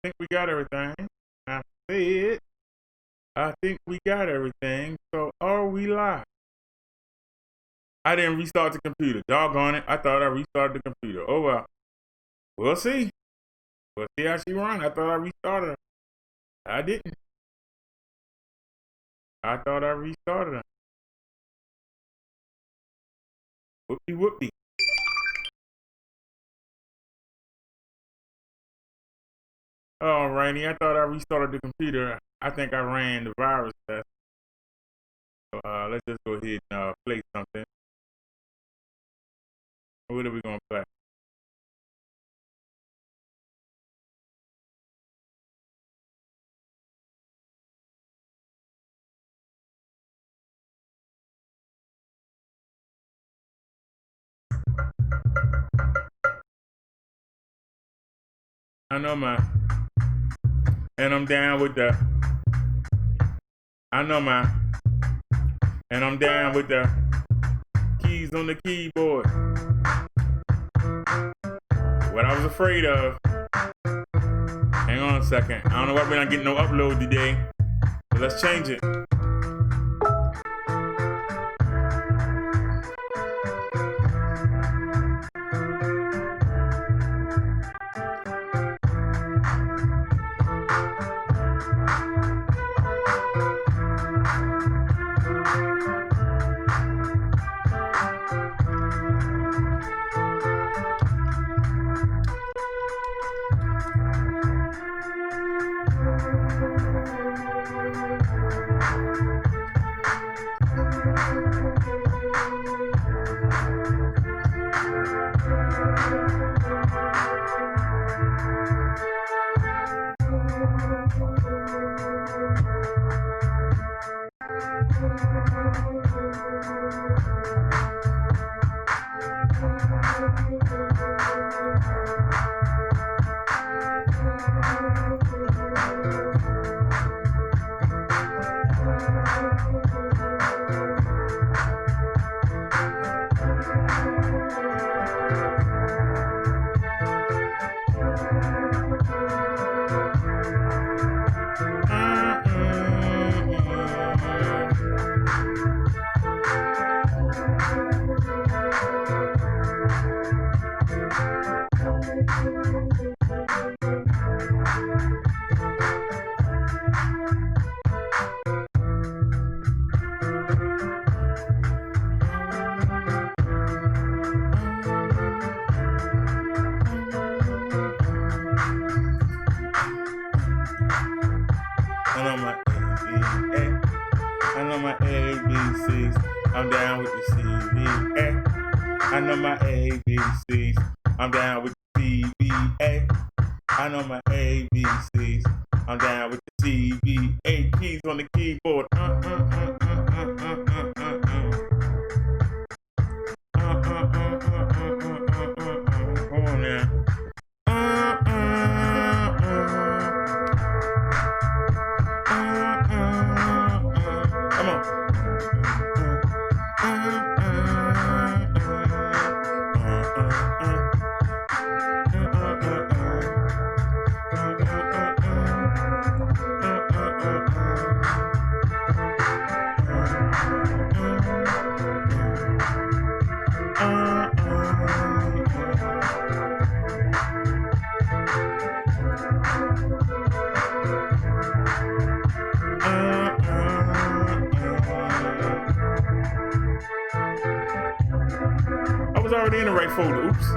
think we got everything. I said, I think we got everything. So are we live? I didn't restart the computer. Doggone it. I thought I restarted the computer. Oh well. We'll see. We'll see how she run. I thought I restarted her. I didn't. I thought I restarted her. Whoopie whoopie. Alrighty, I thought I restarted the computer. I think I ran the virus test. So let's just go ahead and play something. What are we gonna play? I know man. And I'm down with the. I know man. And I'm down with the keys on the keyboard. What I was afraid of. Hang on a second. I don't know why we're not getting no upload today. But let's change it. I know my ABCs. I'm down with the CBA. I know my ABCs. I'm down with the CBA. I know my ABCs. I'm down with the CBA. Keys on the keyboard. Come on now. Come on. I was already in the right folder. Oops.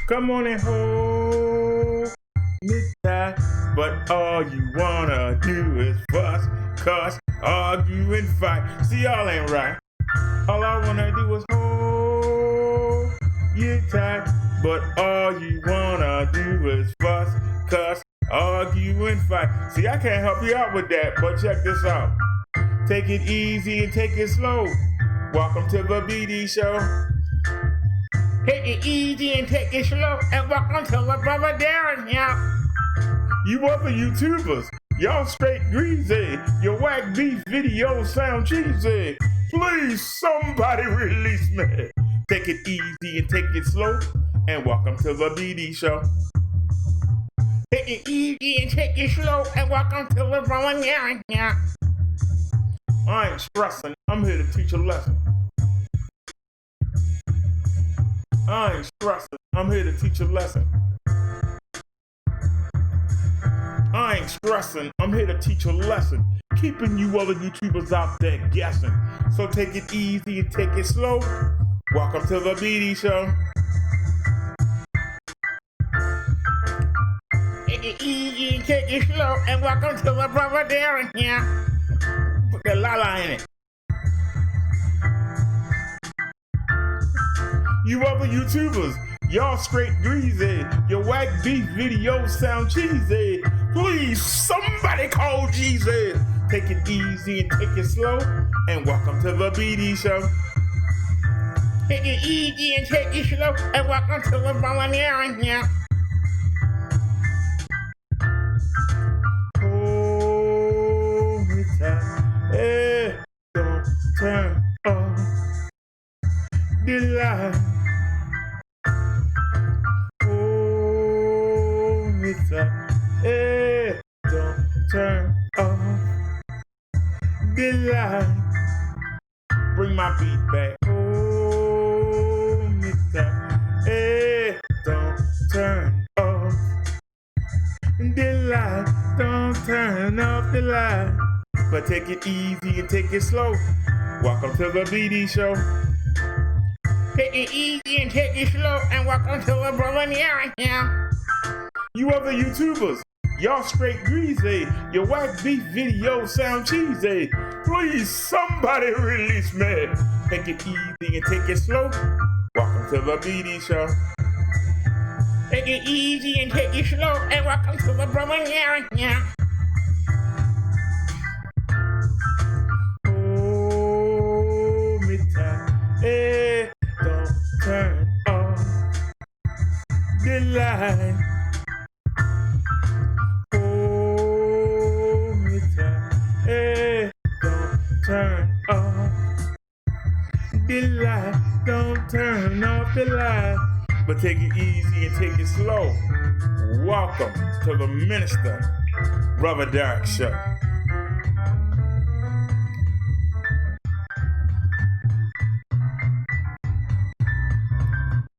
Come on and hold me tight. But all you wanna do is fuss, cuss, argue, and fight. See, y'all ain't right. All I wanna do is hold you tight. But all you wanna do is fuss, cuss, argue, and fight. See, I can't help you out with that, but check this out. Take it easy and take it slow. Welcome to the BD Show. Take it easy and take it slow, and welcome to the Brother Darren, yeah. You other YouTubers, y'all straight greasy. Your whack beef videos sound cheesy. Please, somebody release me. Take it easy and take it slow, and welcome to the BD Show. Take it easy and take it slow, and welcome to the Brother Darren, yeah. I ain't stressing, I'm here to teach a lesson. I ain't stressing, I'm here to teach a lesson. I ain't stressing, I'm here to teach a lesson. Keeping you other YouTubers out there guessing. So take it easy and take it slow. Welcome to the BD Show. Take it easy and take it slow, and welcome to the Brother Darren, yeah. Put that la-la in it. You other YouTubers, y'all straight greasy. Your whack beef videos sound cheesy. Please, somebody call Jeezy. Take it easy and take it slow, and welcome to the BD Show. Take it easy and take it slow, and welcome to the Brother Darren, yeah. Hold me tight, hey, don't turn off the light. Hold me tight, hey, don't turn off the light. Bring my beat back. Hold me tight, hey, don't turn off the light. Don't turn off the light. But take it easy and take it slow. Welcome to the BD Show. Take it easy and take it slow, and welcome to the Brother Darren, yeah. You other YouTubers, y'all straight greasy. Your whack beef videos sound cheesy. Please, somebody release me. Take it easy and take it slow. Welcome to the BD Show. Take it easy and take it slow, and welcome to the Brother Darren, yeah. Hold me tight, hey, don't turn off the light. Hold me tight, hey, don't turn off the light. Don't turn off the light. But take it easy and take it slow. Welcome to the Minister, Brother Derrick Show.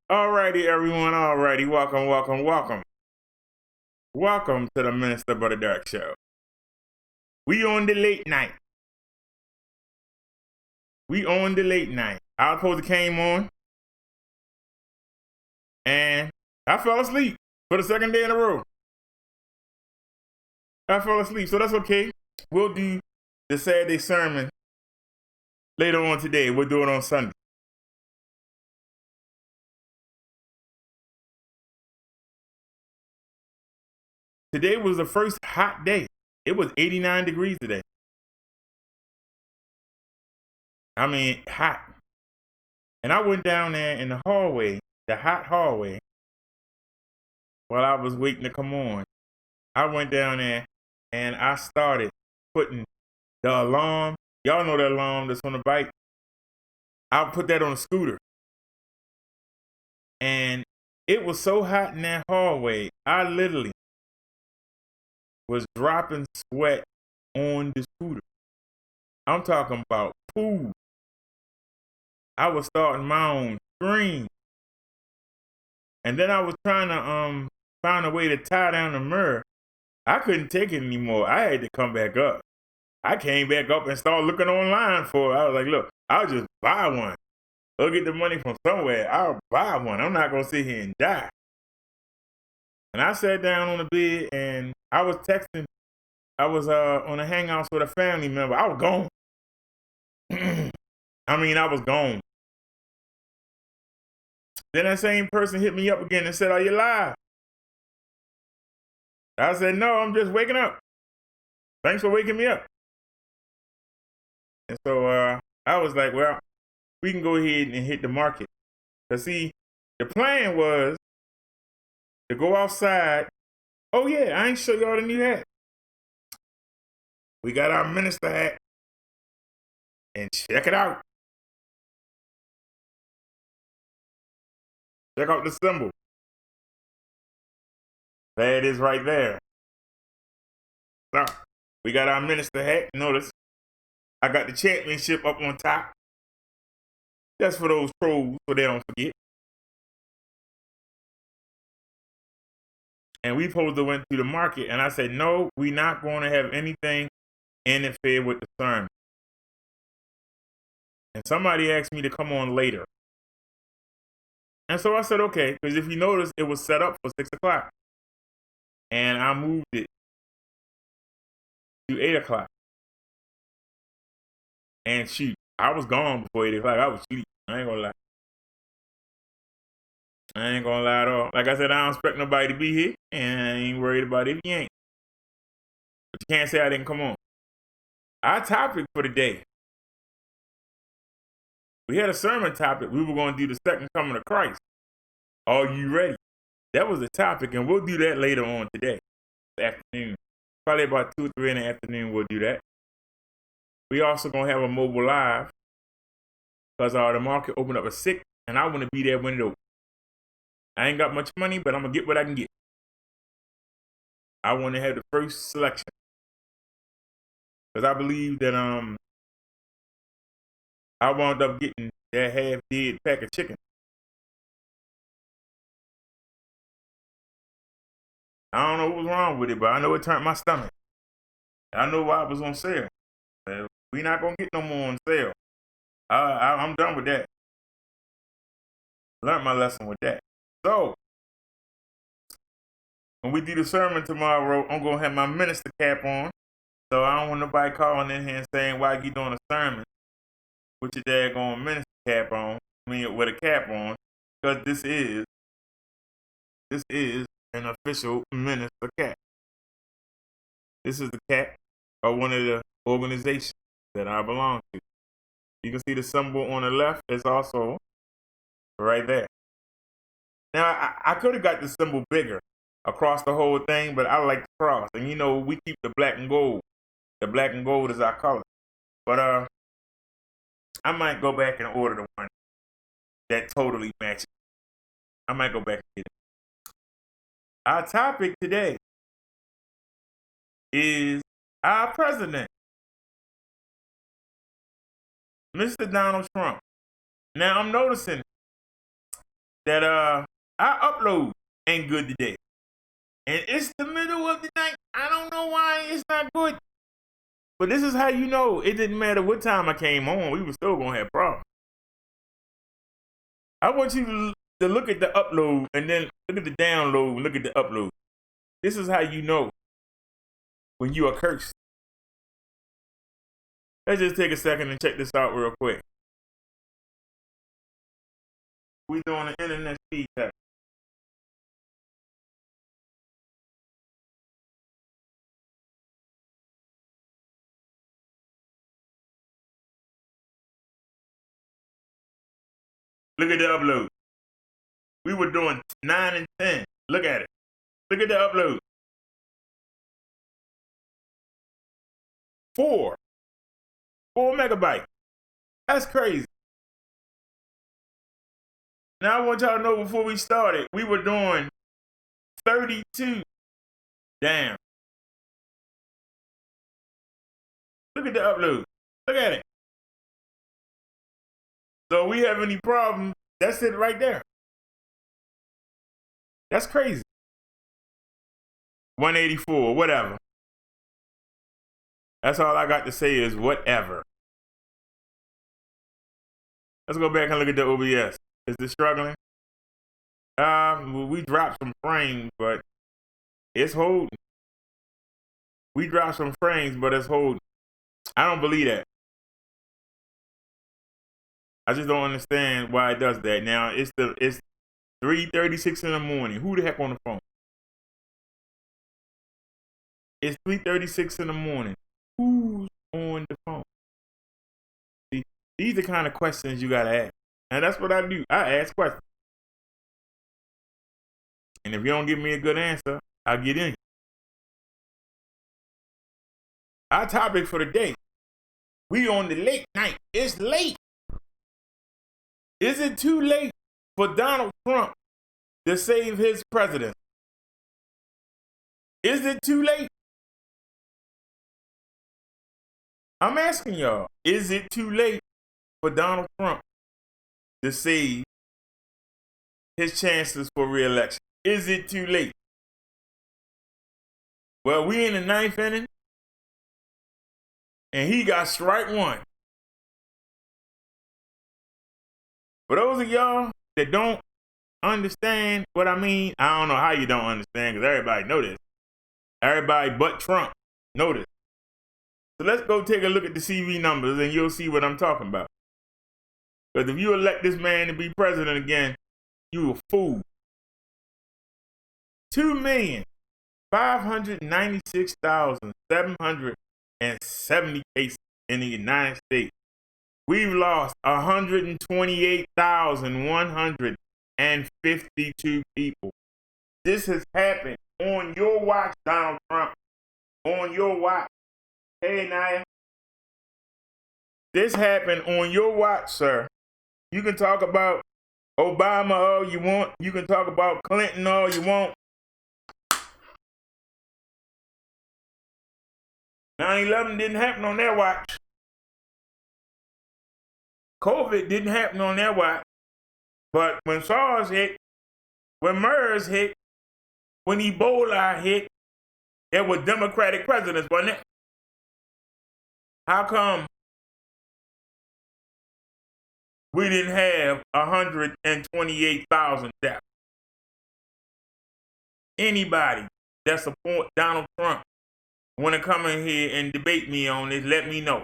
Alrighty, everyone. Alrighty. Welcome, welcome, welcome. Welcome to the Minister, Brother Derrick Show. We on the late night. We on the late night. I was supposed to came on, and I fell asleep for the second day in a row. I fell asleep, so that's okay. We'll do the Saturday sermon later on today. We'll do it on Sunday. Today was the first hot day. It was 89 degrees today. I mean, hot. And I went down there in the hallway, the hot hallway, while I was waiting to come on. I went down there and I started putting the alarm. Y'all know the alarm that's on the bike. I put that on the scooter. And it was so hot in that hallway, I literally was dropping sweat on the scooter. I'm talking about pool. I was starting my own scream. And then I was trying to find a way to tie down the mirror. I couldn't take it anymore. I had to come back up. I came back up and started looking online for it. I was like, look, I'll just buy one. I'll get the money from somewhere. I'll buy one. I'm not going to sit here and die. And I sat down on the bed and I was texting. I was on a hangouts with a family member. I was gone. I mean, I was gone. Then that same person hit me up again and said, "Are you live?" I said, "No, I'm just waking up. Thanks for waking me up." And so I was like, well, we can go ahead and hit the market. Because see, the plan was to go outside. Oh yeah, I ain't show y'all the new hat. We got our minister hat. And check it out. Check out the symbol. There it is right there. So, we got our minister hat. Notice, I got the championship up on top. That's for those trolls so they don't forget. And we supposed to went to the market. And I said, no, we not going to have anything interfere with the sermon. And somebody asked me to come on later. And so I said, okay, because if you notice, it was set up for 6 o'clock. And I moved it to 8 o'clock. And shoot, I was gone before 8 o'clock. I was sleeping. I ain't gonna lie. I ain't gonna lie at all. Like I said, I don't expect nobody to be here. And I ain't worried about it if you ain't. But you can't say I didn't come on. Our topic for the day. We had a sermon topic. We were going to do the second coming of Christ. Are you ready? That was the topic, and we'll do that later on today, this afternoon. Probably about 2 or 3 in the afternoon, we'll do that. We also going to have a mobile live because the market opened up at 6, and I want to be there when it opens. I ain't got much money, but I'm going to get what I can get. I want to have the first selection because I believe that I wound up getting that half-dead pack of chicken. I don't know what was wrong with it, but I know it turned my stomach. I know why it was on sale. We not going to get no more on sale. I'm done with that. Learned my lesson with that. So, when we do the sermon tomorrow, I'm going to have my minister cap on. So I don't want nobody calling in here and saying, why you doing a sermon with your daggone minister cap on? I mean, with a cap on. Because this is an official minister cap. This is the cap of one of the organizations that I belong to. You can see the symbol on the left is also right there. Now, I could have got the symbol bigger across the whole thing, but I like the cross. And you know, we keep the black and gold. The black and gold is our color. But I might go back and order the one that totally matches. I might go back and get it. Our topic today is our president, Mr. Donald Trump. Now, I'm noticing that our upload ain't good today. And it's the middle of the night. I don't know why it's not good. But this is how you know it didn't matter what time I came on. We were still going to have problems. I want you to look at the upload and then look at the download and look at the upload. This is how you know when you are cursed. Let's just take a second and check this out real quick. We're doing an internet speed test. Look at the upload. We were doing 9 and 10. Look at it. Look at the upload. 4 megabytes. That's crazy. Now I want y'all to know before we started, we were doing 32. Damn. Look at the upload. Look at it. So we have any problem, that's it right there. That's crazy. 184, whatever. That's all I got to say is whatever. Let's go back and look at the OBS. Is this struggling? We dropped some frames, but It's holding. We dropped some frames, but it's holding. I don't believe that. I just don't understand why it does that. Now it's 3:36 in the morning. Who the heck on the phone? It's 3:36 in the morning. Who's on the phone? See, these are the kind of questions you gotta ask. And that's what I do. I ask questions. And if you don't give me a good answer, I'll get in. Our topic for the day. We on the late night. It's late. Is it too late for Donald Trump to save his president? Is it too late? I'm asking y'all, is it too late for Donald Trump to save his chances for re-election? Is it too late? Well, we in the 9th inning, and he got strike one. For those of y'all that don't understand what I mean, I don't know how you don't understand, because everybody know this. Everybody but Trump know this. So let's go take a look at the CV numbers, and you'll see what I'm talking about. Because if you elect this man to be president again, you a fool. 2,596,770 cases in the United States. We've lost 128,152 people. This has happened on your watch, Donald Trump. On your watch. Hey, Naya. This happened on your watch, sir. You can talk about Obama all you want. You can talk about Clinton all you want. 9/11 didn't happen on their watch. COVID didn't happen on their watch. But when SARS hit, when MERS hit, when Ebola hit, there were Democratic presidents, wasn't it? How come we didn't have 128,000 deaths? Anybody that support Donald Trump want to come in here and debate me on this, let me know.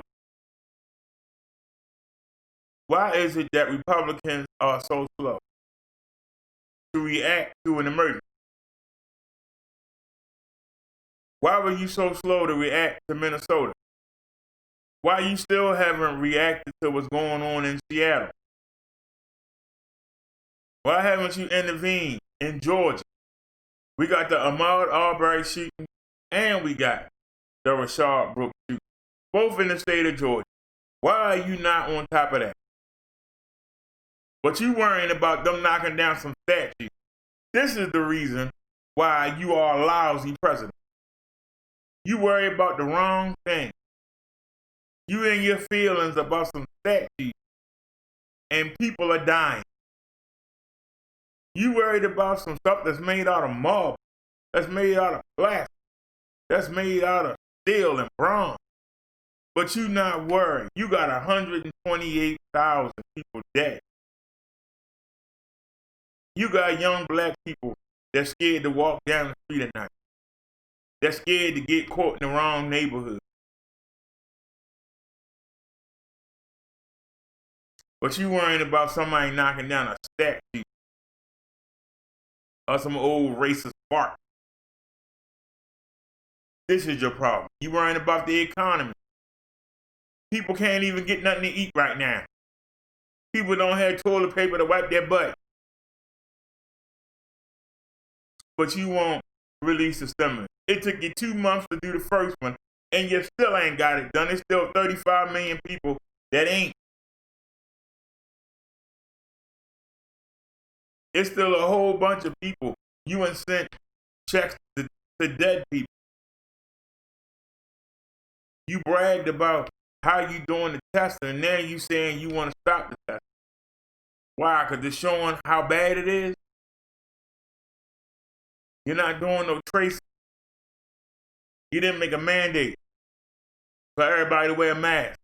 Why is it that Republicans are so slow to react to an emergency? Why were you so slow to react to Minnesota? Why you still haven't reacted to what's going on in Seattle? Why haven't you intervened in Georgia? We got the Ahmaud Arbery shooting, and we got the Rashard Brooks shooting, both in the state of Georgia. Why are you not on top of that? But you worrying about them knocking down some statues. This is the reason why you are a lousy president. You worry about the wrong thing. You in your feelings about some statues, and people are dying. You worried about some stuff that's made out of marble, that's made out of plastic, that's made out of steel and bronze. But you not worried. You got 128,000 people dead. You got young black people that's scared to walk down the street at night. They're scared to get caught in the wrong neighborhood. But you worrying about somebody knocking down a statue or some old racist fart. This is your problem. You worrying about the economy. People can't even get nothing to eat right now. People don't have toilet paper to wipe their butt. But you won't release the stimulus. It took you 2 months to do the first one, and you still ain't got it done. There's still 35 million people that ain't. It's still a whole bunch of people you ain't sent checks to dead people. You bragged about how you doing the testing, and now you saying you want to stop the testing. Why? Because it's showing how bad it is. You're not doing no tracing. You didn't make a mandate for everybody to wear a mask.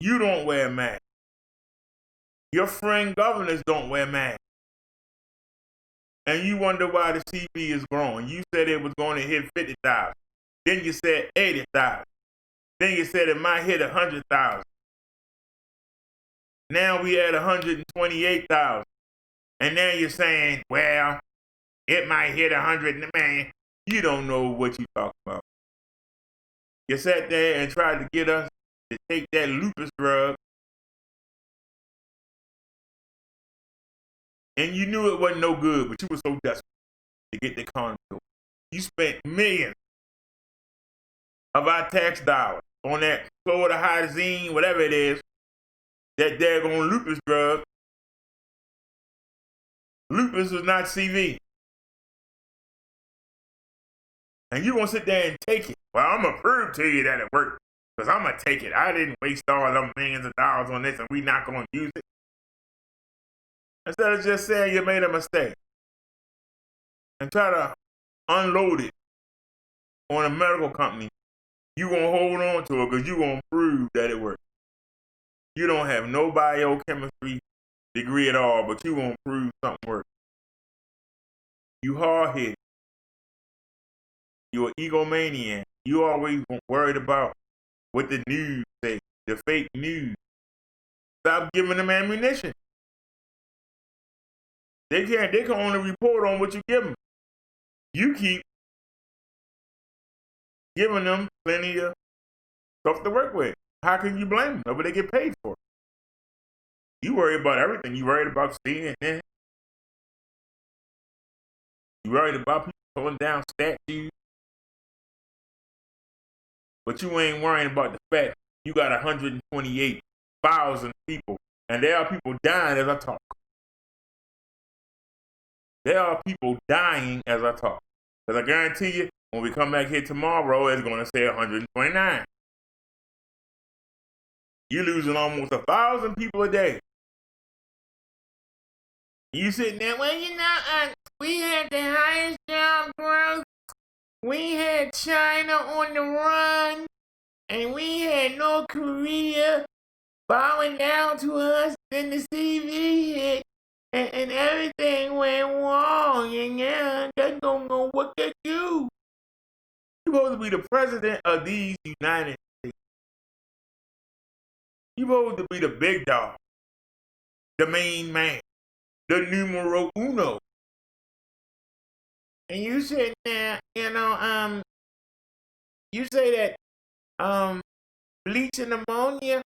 You don't wear a mask. Your friend governors don't wear masks. and you wonder why the CV is growing. You said it was going to hit 50,000. Then you said 80,000. Then you said it might hit 100,000. Now we at 128,000. And now you're saying, well, it might hit 100. Man, you don't know what you talk about. You sat there and tried to get us to take that lupus drug, and you knew it wasn't no good, but you were so desperate to get the condom. You spent millions of our tax dollars on that chlorhydrazine, whatever it is, that daggone lupus drug. Lupus is not CV. And you gonna sit there and take it. Well, I'm gonna prove to you that it worked, because I'm gonna take it. I didn't waste all them millions of dollars on this and we not gonna use it. Instead of just saying you made a mistake and try to unload it on a medical company, you gonna hold on to it because you gonna prove that it worked. You don't have no biochemistry degree at all, but you gonna prove something works. You hard-headed. You're an egomaniac. You always worried about what the news say, the fake news. Stop giving them ammunition. They can only report on what you give them. You keep giving them plenty of stuff to work with. How can you blame them? Nobody get paid for it. You worry about everything. You worried about CNN. You worried about people pulling down statues. But you ain't worrying about the fact you got 128,000 people, and there are people dying as I talk. There are people dying as I talk. Because I guarantee you, when we come back here tomorrow, it's going to say 129. You're losing almost 1,000 people a day. You sitting there, well, you know, we had the highest job growth. We had China on the run. And we had North Korea bowing down to us. Then the CV hit. And everything went wrong. And now they don't know what to do. You're supposed to be the president of these United States. You're supposed to be the big dog. The main man. The numero uno. And you sitting there, you know, you say that bleach and ammonia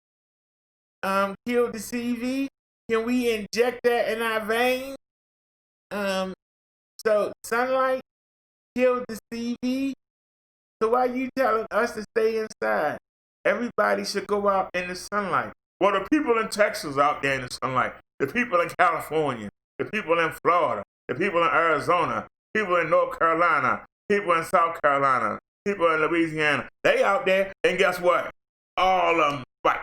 killed the CV. Can we inject that in our veins? So sunlight killed the CV. So why are you telling us to stay inside? Everybody should go out in the sunlight. Well, the people in Texas out there in the sunlight, the people in California, the people in Florida, the people in Arizona, people in North Carolina, people in South Carolina, people in Louisiana, they out there, and guess what? All of them fight.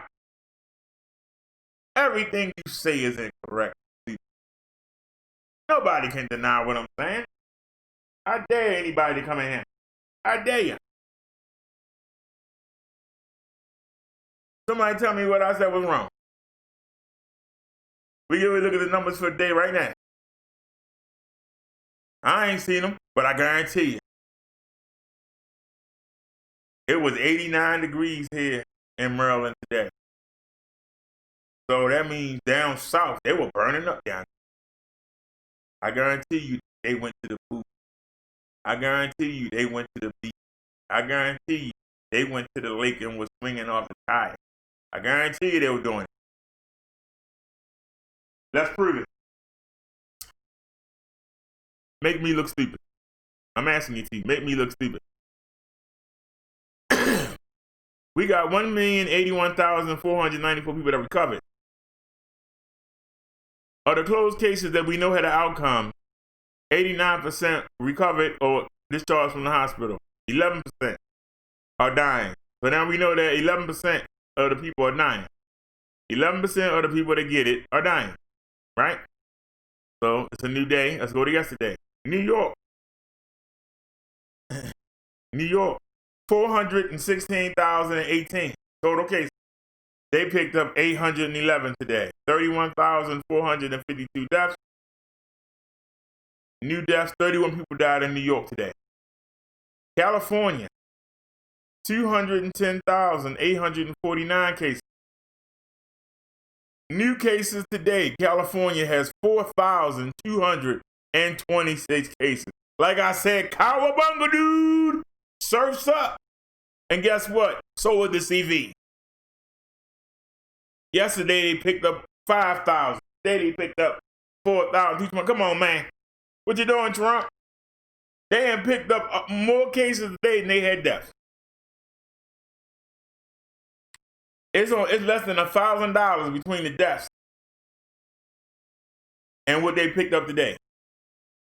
Everything you say is incorrect. Nobody can deny what I'm saying. I dare anybody to come in here. I dare you. Somebody tell me what I said was wrong. We can look at the numbers for the day right now. I ain't seen them, but I guarantee you, it was 89 degrees here in Maryland today. So that means down south, they were burning up down there. I guarantee you, they went to the pool. I guarantee you, they went to the beach. I guarantee you, they went to the lake and was swinging off the tide. I guarantee you they were doing it. Let's prove it. Make me look stupid. I'm asking you to make me look stupid. We got 1,081,494 people that recovered. Of the closed cases that we know had an outcome, 89% recovered or discharged from the hospital. 11% are dying. So now we know that 11% of the people are dying. 11% of the people that get it are dying, right? So it's a new day. Let's go to yesterday. New York. New York, 416,018 total cases. They picked up 811 today. 31,452 deaths. New deaths, 31 people died in New York today. California, 210,849 cases. New cases today, California has 4,226 cases. Like I said, cowabunga, dude, surf's up. And guess what? So was the CV. Yesterday, they picked up 5,000. Today, they picked up 4,000. Come on, man. What you doing, Trump? They had picked up more cases today than they had deaths. It's less than $1,000 between the deaths and what they picked up today.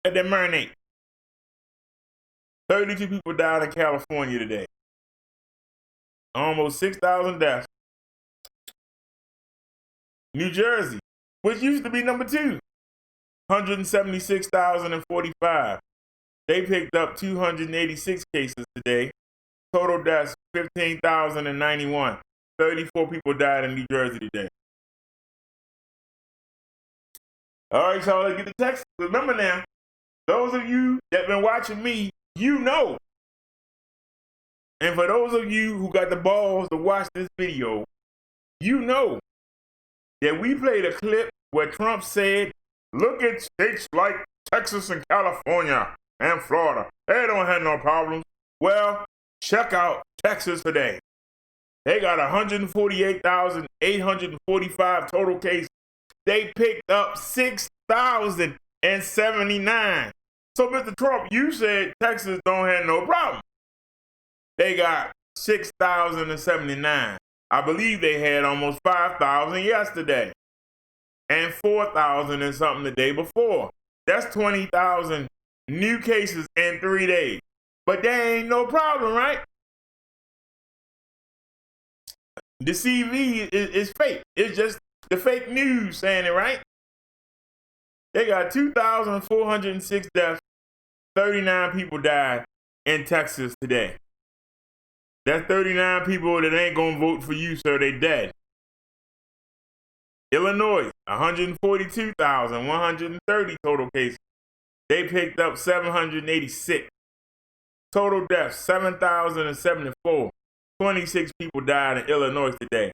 Let that marinate. 32 people died in California today. Almost 6,000 deaths. New Jersey, which used to be number 2, 176,045. They picked up 286 cases today. Total deaths, 15,091. 34 people died in New Jersey today. All right, so let's get the text. Remember now, those of you that have been watching me, you know. And for those of you who got the balls to watch this video, you know that we played a clip where Trump said, look at states like Texas and California and Florida. They don't have no problems. Well, check out Texas today. They got 148,845 total cases. They picked up 6,079. So, Mr. Trump, you said Texas don't have no problem. They got 6,079. I believe they had almost 5,000 yesterday and 4,000 and something the day before. That's 20,000 new cases in 3 days. But there ain't no problem, right? The CV is fake. It's just the fake news saying it, right? They got 2,406 deaths. 39 people died in Texas today. That's 39 people that ain't gonna vote for you, sir. They dead. Illinois, 142,130 total cases. They picked up 786. Total deaths, 7,074. 26 people died in Illinois today.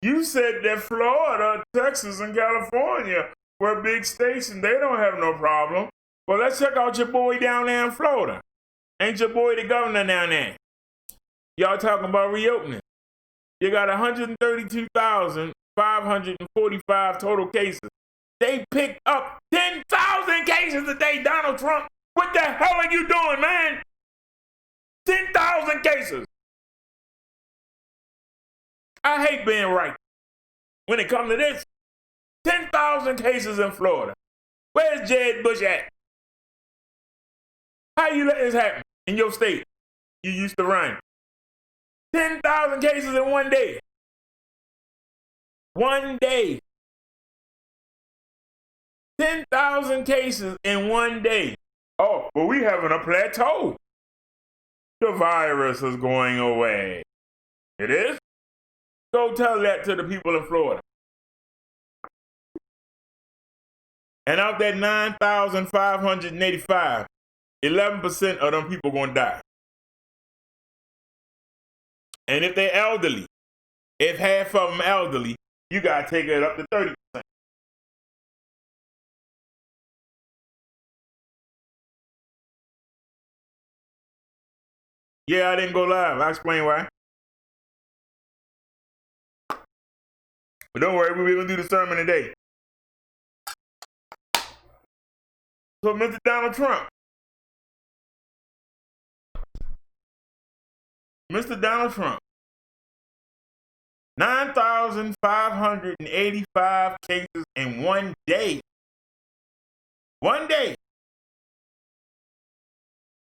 You said that Florida, Texas, and California were big states and they don't have no problem. Well, let's check out your boy down there in Florida. Ain't your boy the governor down there? Y'all talking about reopening. You got 132,545 total cases. They picked up 10,000 cases a day, Donald Trump. What the hell are you doing, man? 10,000 cases. I hate being right. When it comes to this, 10,000 cases in Florida. Where's Jeb Bush at? How you let this happen in your state you used to run? 10,000 cases in 1 day. 1 day. 10,000 cases in 1 day. Oh, but we having a plateau. The virus is going away. It is? Go tell that to the people in Florida. And out that 9,585, 11% of them people gonna die. And if they're elderly, if half of them elderly, you gotta take it up to 30%. Yeah, I didn't go live. I'll explain why. But don't worry, we're gonna do the sermon today. So, Mr. Donald Trump. Mr. Donald Trump. 9,585 cases in 1 day. 1 day.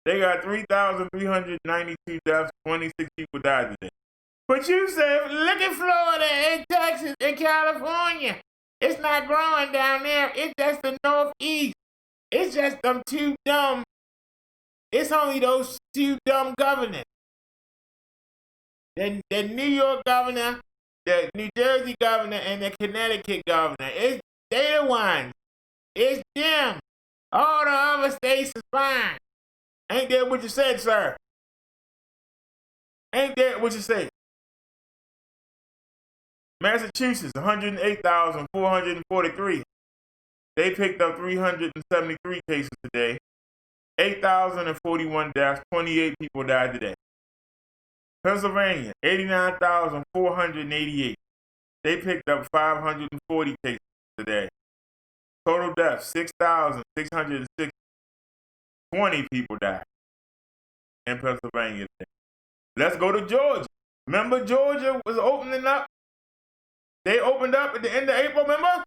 They got 3,392 deaths, 26 people died today. But you said, look at Florida and Texas and California. It's not growing down there. It's just the Northeast. It's just them two dumb. It's only those two dumb governors. The New York governor, the New Jersey governor, and the Connecticut governor. They the ones. It's them. All the other states is fine. Ain't that what you said, sir? Ain't that what you said? Massachusetts, 108,443. They picked up 373 cases today. 8,041 deaths, 28 people died today. Pennsylvania, 89,488. They picked up 540 cases today. Total deaths, 6,606. 20 people died in Pennsylvania today. Let's go to Georgia. Remember Georgia was opening up? They opened up at the end of April, remember?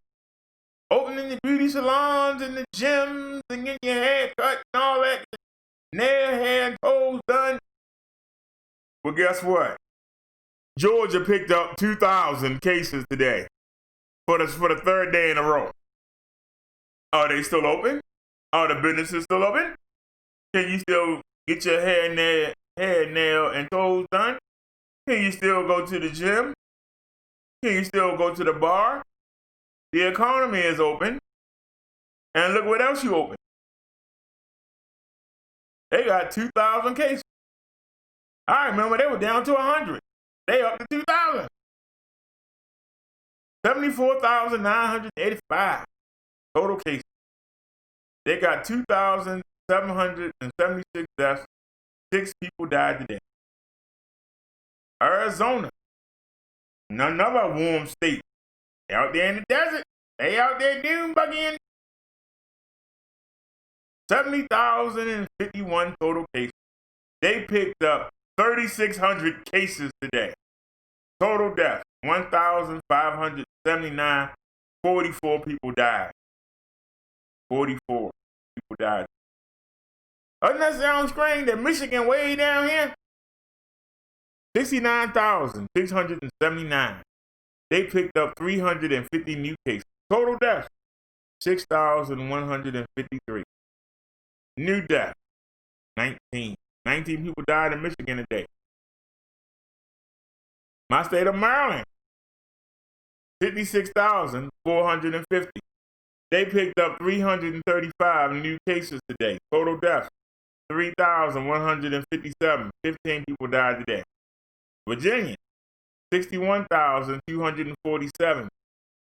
Opening the beauty salons and the gyms and getting your hair cut and all that. Nail, hair, and toes done. Well, guess what? Georgia picked up 2,000 cases today for the third day in a row. Are they still open? Are the businesses still open? Can you still get your hair, nail, and toes done? Can you still go to the gym? Can you still go to the bar? The economy is open. And look what else you open. They got 2,000 cases. I remember they were down to 100. They up to 2,000. 74,985 total cases. They got 2,776 deaths. 6 people died today. Arizona, another warm state. They out there in the desert. They out there dune bugging. 70,051 total cases. They picked up 3,600 cases today. Total deaths, 1,579. 44 people died. 44 people died. Doesn't that sound strange that Michigan way down here? 69,679. They picked up 350 new cases. Total deaths, 6,153. New deaths, 19. 19 people died in Michigan today. My state of Maryland, 56,450. They picked up 335 new cases today. Total deaths, 3,157. 15 people died today. Virginia, 61,247.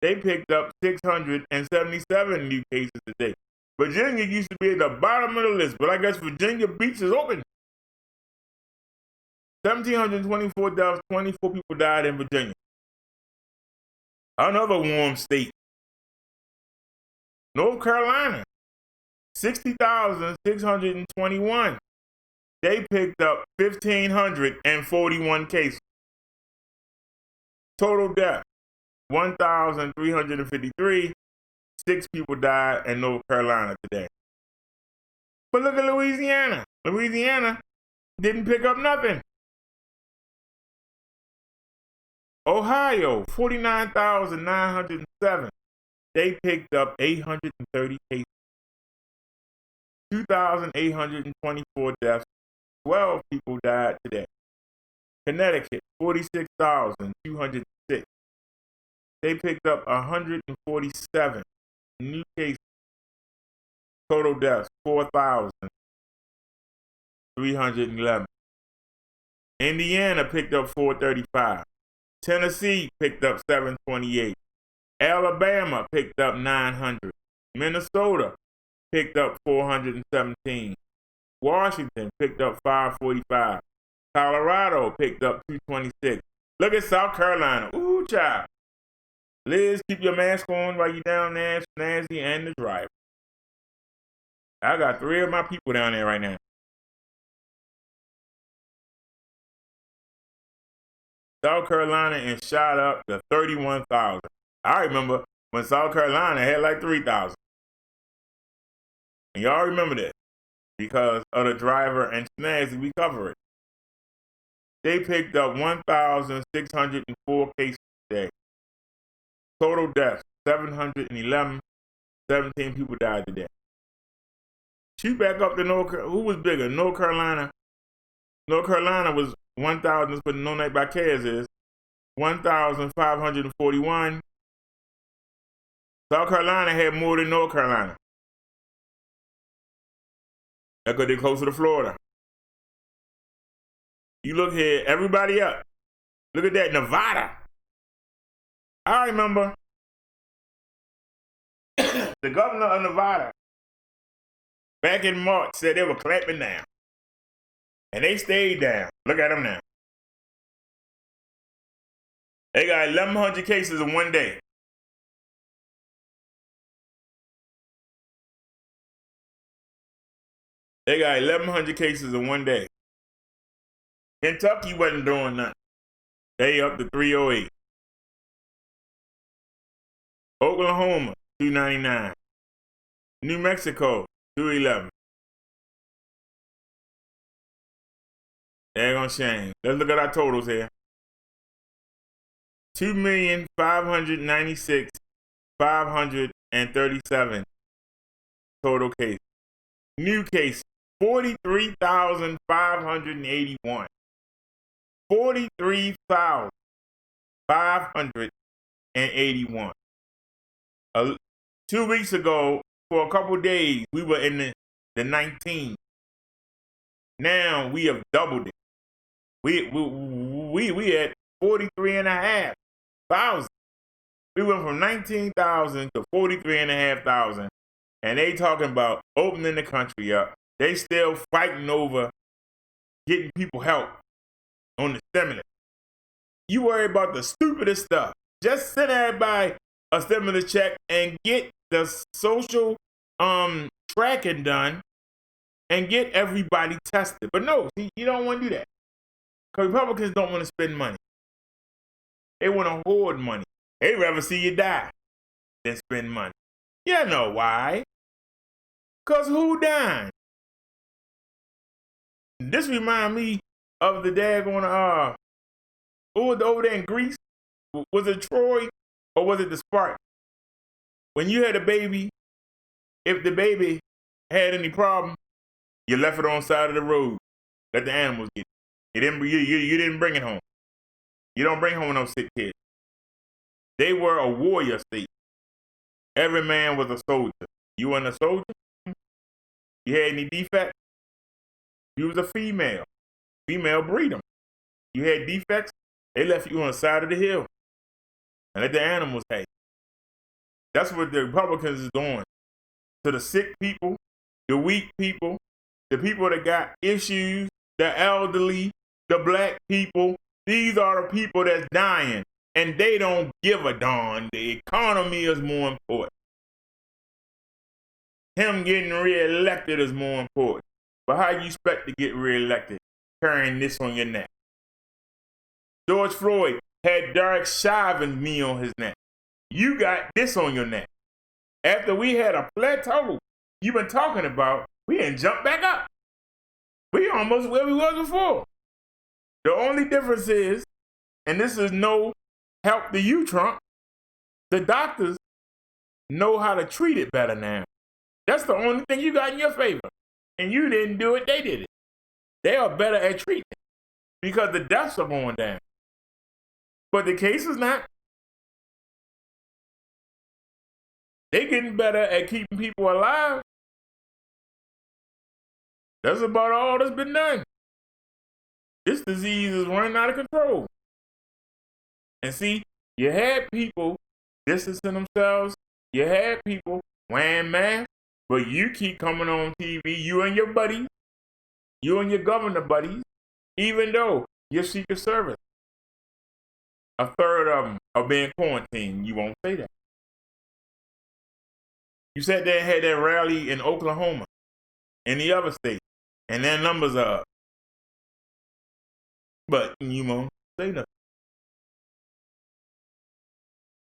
They picked up 677 new cases today. Virginia used to be at the bottom of the list, but I guess Virginia Beach is open. 1,724 deaths, 24 people died in Virginia. Another warm state. North Carolina, 60,621. They picked up 1,541 cases. Total death, 1,353. 6 people died in North Carolina today. But look at Louisiana. Louisiana didn't pick up nothing. Ohio, 49,907. They picked up 830 cases. 2,824 deaths. 12 people died today. Connecticut, 46,206. They picked up 147 new cases. Total deaths, 4,311. Indiana picked up 435. Tennessee picked up 728. Alabama picked up 900. Minnesota picked up 417. Washington picked up 545. Colorado picked up 226. Look at South Carolina. Ooh, child. Liz, keep your mask on while you're down there, Snazzy and the driver. I got 3 of my people down there right now. South Carolina and shot up to 31,000. I remember when South Carolina had like 3,000. And y'all remember that because of the driver and Snazzy, we cover it. They picked up 1,604 cases today. Total deaths, 711. 17 people died today. Shoot back up to North Carolina. Who was bigger? North Carolina. North Carolina was 1,000. That's what No Night by Kaz is. 1,541. South Carolina had more than North Carolina. That's because they're closer to Florida. You look here, everybody up. Look at that, Nevada. I remember the governor of Nevada back in March said they were clamping down. And they stayed down. Look at them now. They got 1,100 cases in one day. They got 1,100 cases in one day. Kentucky wasn't doing nothing. They up to 308. Oklahoma, 299. New Mexico, 211. They're gonna shame. Let's look at our totals here. 2,596,537 total cases. New cases, 43,581. 43,581. 2 weeks ago, for a couple of days, we were in the 19. Now we have doubled it. We at 43,500. We went from 19,000 to 43,500, and they talking about opening the country up. They still fighting over getting people help on the stimulus. You worry about the stupidest stuff. Just send everybody a stimulus check and get the social tracking done and get everybody tested. But no, see, you don't want to do that. Because Republicans don't want to spend money. They want to hoard money. They'd rather see you die than spend money. You know why? Because who died? This reminds me of the daggone, who was over there in Greece? Was it Troy or was it the Spartan? When you had a baby, if the baby had any problem, you left it on the side of the road. Let the animals get it. You didn't bring it home. You don't bring home no sick kids. They were a warrior state. Every man was a soldier. You weren't a soldier? You had any defects? You was a female. Female breed them. You had defects, they left you on the side of the hill and let the animals have. That's what the Republicans is doing to the sick people, the weak people, the people that got issues, the elderly, the black people. These are the people that's dying, and they don't give a darn. The economy is more important. Him getting reelected is more important. But how you expect to get reelected carrying this on your neck? George Floyd had Derrick shaving me on his neck. You got this on your neck. After we had a plateau you've been talking about, we didn't jump back up. We almost where we was before. The only difference is, and this is no help to you, Trump, the doctors know how to treat it better now. That's the only thing you got in your favor. And you didn't do it, they did it. They are better at treating it because the deaths are going down. But the case is not. They getting better at keeping people alive. That's about all that's been done. This disease is running out of control. And see, you had people distancing themselves. You had people wearing masks, but you keep coming on TV, you and your buddies, you and your governor buddies, even though you're Secret Service. A third of them are being quarantined. You won't say that. You said they had that rally in Oklahoma and the other states, and their numbers are up. But you won't say nothing.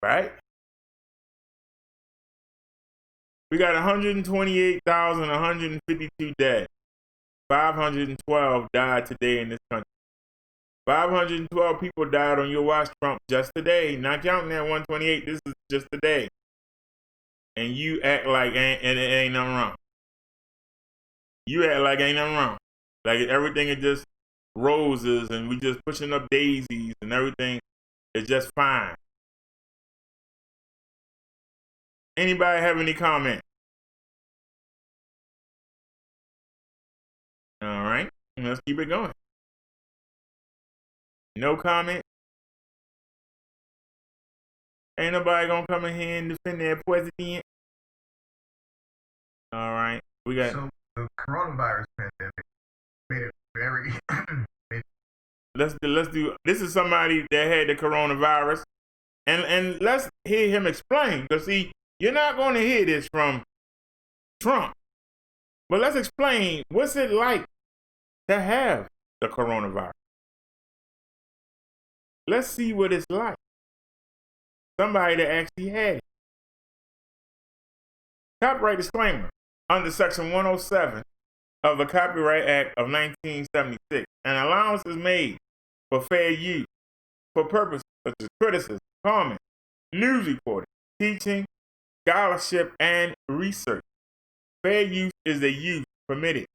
Right? We got 128,152 dead. 512 died today in this country. 512 people died on your watch, Trump, just today. Not counting that 128. This is just today. And you act like it ain't nothing wrong. You act like ain't nothing wrong. Like everything is just roses and we just pushing up daisies and everything is just fine. Anybody have any comment? Let's keep it going. No comment. Ain't nobody gonna come in here and defend their president. All right, we got. So the coronavirus pandemic made it very. Let's do. This is somebody that had the coronavirus, and let's hear him explain. Because see, you're not going to hear this from Trump, but let's explain what's it like to have the coronavirus. Let's see what it's like. Somebody that actually had it. Copyright disclaimer. Under Section 107 of the Copyright Act of 1976, an allowance is made for fair use for purposes such as criticism, comment, news reporting, teaching, scholarship, and research. Fair use is the use permitted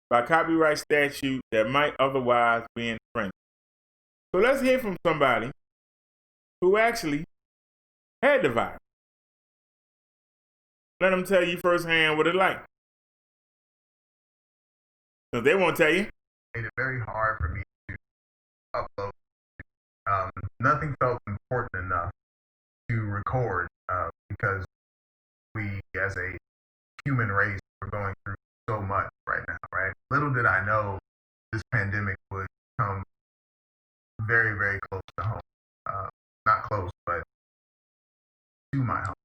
by copyright statute that might otherwise be infringed. So let's hear from somebody who actually had the virus. Let them tell you firsthand what it's like. So they won't tell you. Made it very hard for me to upload. Nothing felt important enough to record because we, as a human race, are going through so much right now, right? Little did I know this pandemic would come very, very close to home. Not close, but to my home.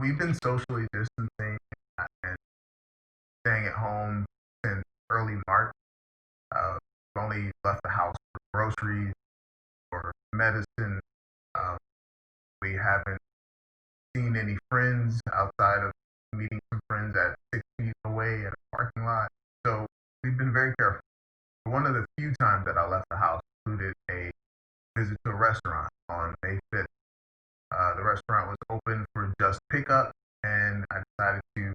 We've been socially distancing and staying at home since early March. We've only left the house for groceries or medicine. We haven't seen any friends outside of meeting some friends at 6 feet away at a parking lot. So we've been very careful. One of the few times that I left the house included a visit to a restaurant on May 5th. The restaurant was open for just pickup, and I decided to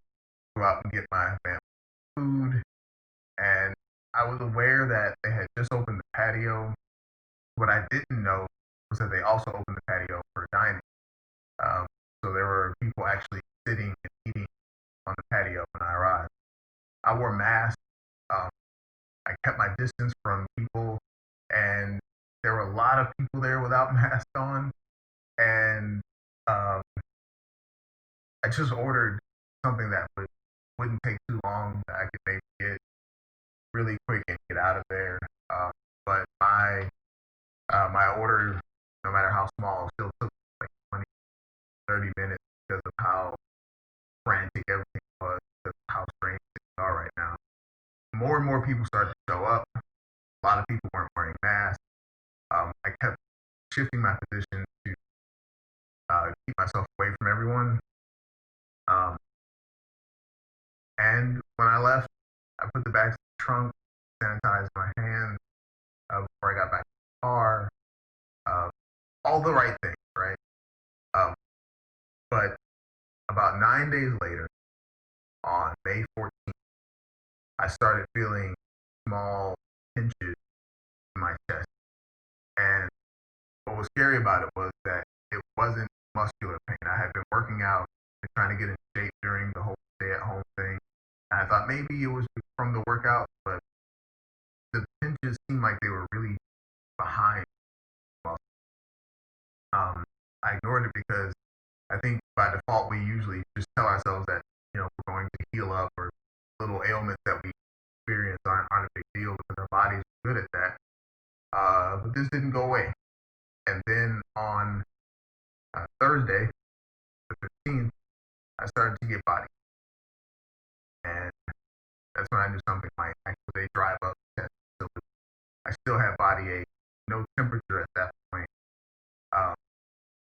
go out and get my family food. And I was aware that they had just opened the patio. What I didn't know was that they also opened the patio for dining. So there were people actually sitting and eating on the patio when I arrived. I wore masks. I kept my distance from people, and there were a lot of people there without masks on. And I just ordered something that wouldn't take too long, that I could maybe get really quick and get out of there. But my order, no matter how small, still took like 20, 30 minutes because of how frantic everything was, because of how strange things are right now. More and more people started to show up. A lot of people weren't wearing masks. I kept shifting my position to keep myself away from everyone. And when I left, I put the bags in the trunk, sanitized my hands before I got back to the car. All the right things, right? But about 9 days later, on May 14th, I started feeling small pinches in my chest. And what was scary about it was that it wasn't muscular pain. I had been working out and trying to get in shape during the whole stay-at-home thing. And I thought maybe it was from the workout, but the pinches seemed like they were really behind. I ignored it because I think by default we usually just tell ourselves that we're going to heal up, or little ailments that we experience aren't a big deal because our bodies are good at that. But this didn't go away. And then on Thursday, the 15th, I started to get body. And that's when I knew something might actually drive up test. So I still had body ache, no temperature at that point.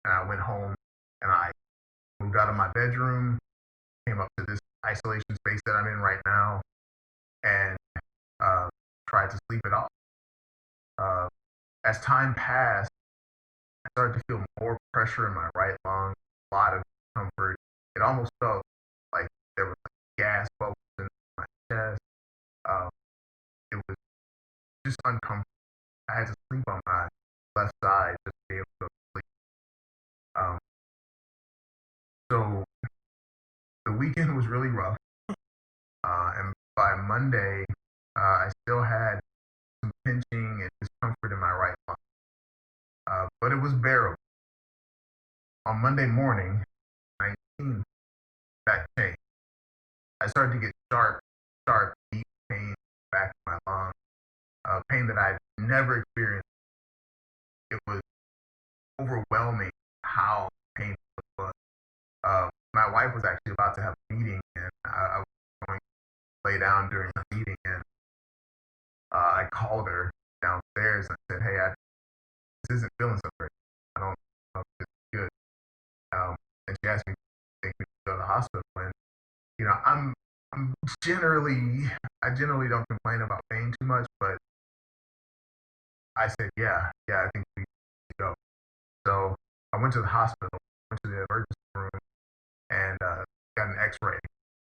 And I went home and I moved out of my bedroom, came up to this isolation space that I'm in right now, and tried to sleep it off. As time passed, I started to feel more pressure in my right lung, a lot of discomfort. It almost felt like there was gas bubbles in my chest. It was just uncomfortable. I had to sleep on my left side just to be able to sleep. So the weekend was really rough. And by Monday, I still had pinching and discomfort in my right lung. But it was bearable. On Monday morning, 19th, that changed. I started to get sharp, deep pain in the back of my lung, pain that I'd never experienced. It was overwhelming how painful it was. My wife was actually about to have a meeting, and I was going to lay down during the meeting, and I called her downstairs and said, "Hey, this isn't feeling so great. I don't know if this is good." And she asked me to take me to the hospital, and I'm I generally don't complain about pain too much, but I said, yeah, I think we need to go. So I went to the hospital, went to the emergency room, and got an X-ray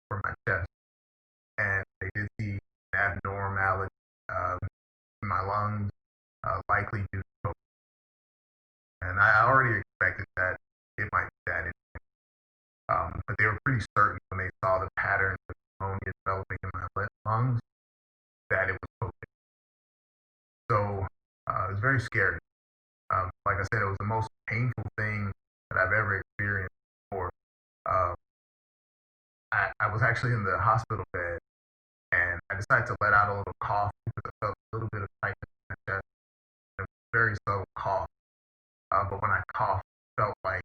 for my chest, and they did see an abnormality in my lungs, likely due to COVID. And I already expected that it might be that. But they were pretty certain when they saw the pattern of pneumonia developing in my lungs that it was COVID. So it was very scary. Like I said, it was the most painful thing that I've ever experienced before. Uh, I was actually in the hospital bed, and I decided to let out a little cough because I felt a little bit of tightness in my chest. It was a very subtle cough. But when I coughed, it felt like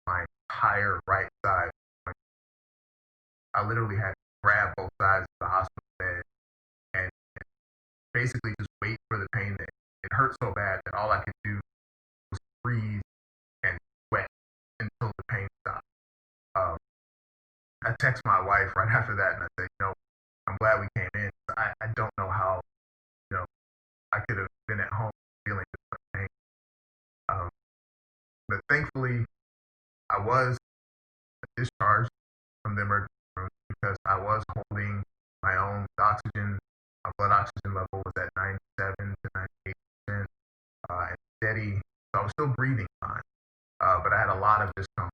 my entire right side. I literally had to grab both sides of the hospital bed and basically just wait for the pain. That it hurt so bad that all I could do was breathe and sweat until the pain stopped. I texted my wife right after that, and I said, I'm glad we came in. I don't know how, I could have been at home feeling this much pain. But thankfully, I was discharged from the emergency room because I was holding my own oxygen. My blood oxygen level was at 97 to 98%, and steady. So I was still breathing fine, but I had a lot of discomfort.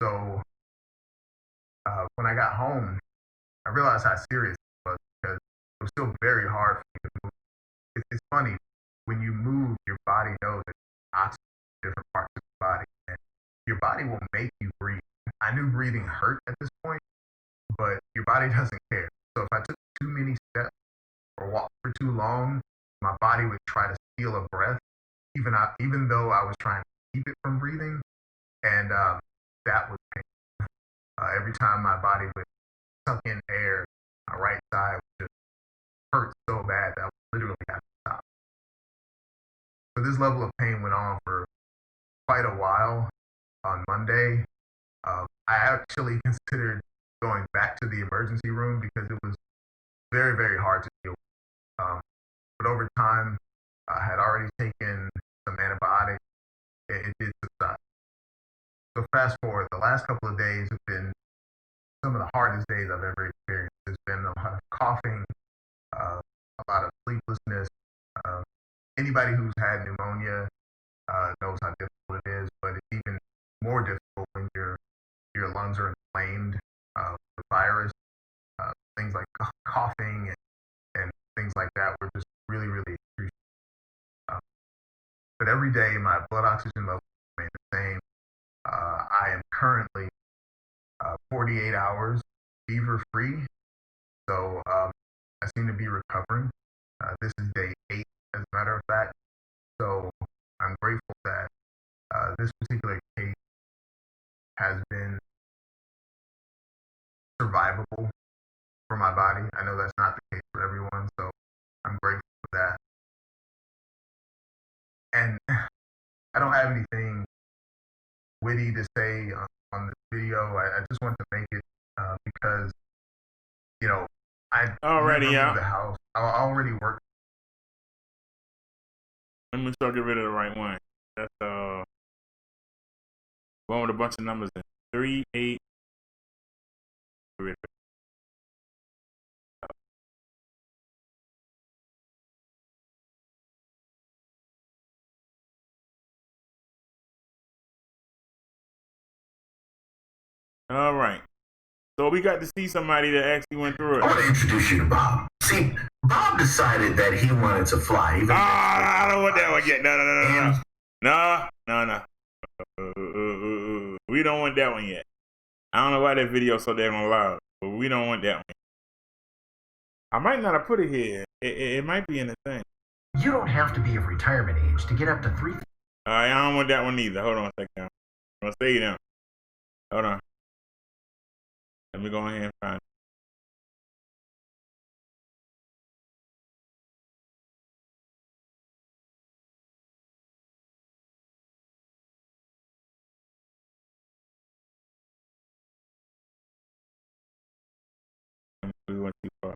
So when I got home, I realized how serious it was because it was still very hard for me to move. It's funny, when you move, your body knows that oxygen in different parts of the body, and your body will make you breathe. I knew breathing hurt at this point, but your body doesn't care. So if I took too many steps or walked for too long, my body would try to steal a breath, even though I was trying to keep it from breathing, and that was pain. Every time my body would suck in air, my right side would just hurt so bad that I would literally have to stop. So this level of pain went on for quite a while. On Monday, I actually considered going back to the emergency room because it was very, very hard to deal with. But over time, I had already taken some antibiotics. It did subside. So fast forward, the last couple of days have been some of the hardest days I've ever experienced. There's been a lot of coughing, a lot of sleeplessness. Anybody who's had pneumonia knows how difficult it is, but it's even more difficult when your lungs are inflamed with virus. Things like coughing and things like that were just really, really excruciating. But every day, my blood oxygen level remained the same. I am currently 48 hours fever free, so I seem to be recovering. This is day 8, as a matter of fact. So I'm grateful that this particular case has been survivable for my body. I know that's not the case for everyone, so I'm grateful for that. And I don't have anything witty to say on this video. I just want to make it because, I already never out. leave the house. I already work. Let me start get rid of the right one. That's one with a bunch of numbers in 3, 8. All right. So we got to see somebody that actually went through it. I want to introduce you to Bob. See, Bob decided that he wanted to fly. Even I don't want that one yet. No. We don't want that one yet. I don't know why that video's so damn loud, but we don't want that one. I might not have put it here. It might be in the thing. You don't have to be of retirement age to get up to 3. All right, I don't want that one either. Hold on a second. I'm gonna stay down. Hold on. Let me go ahead and find it. We went too far.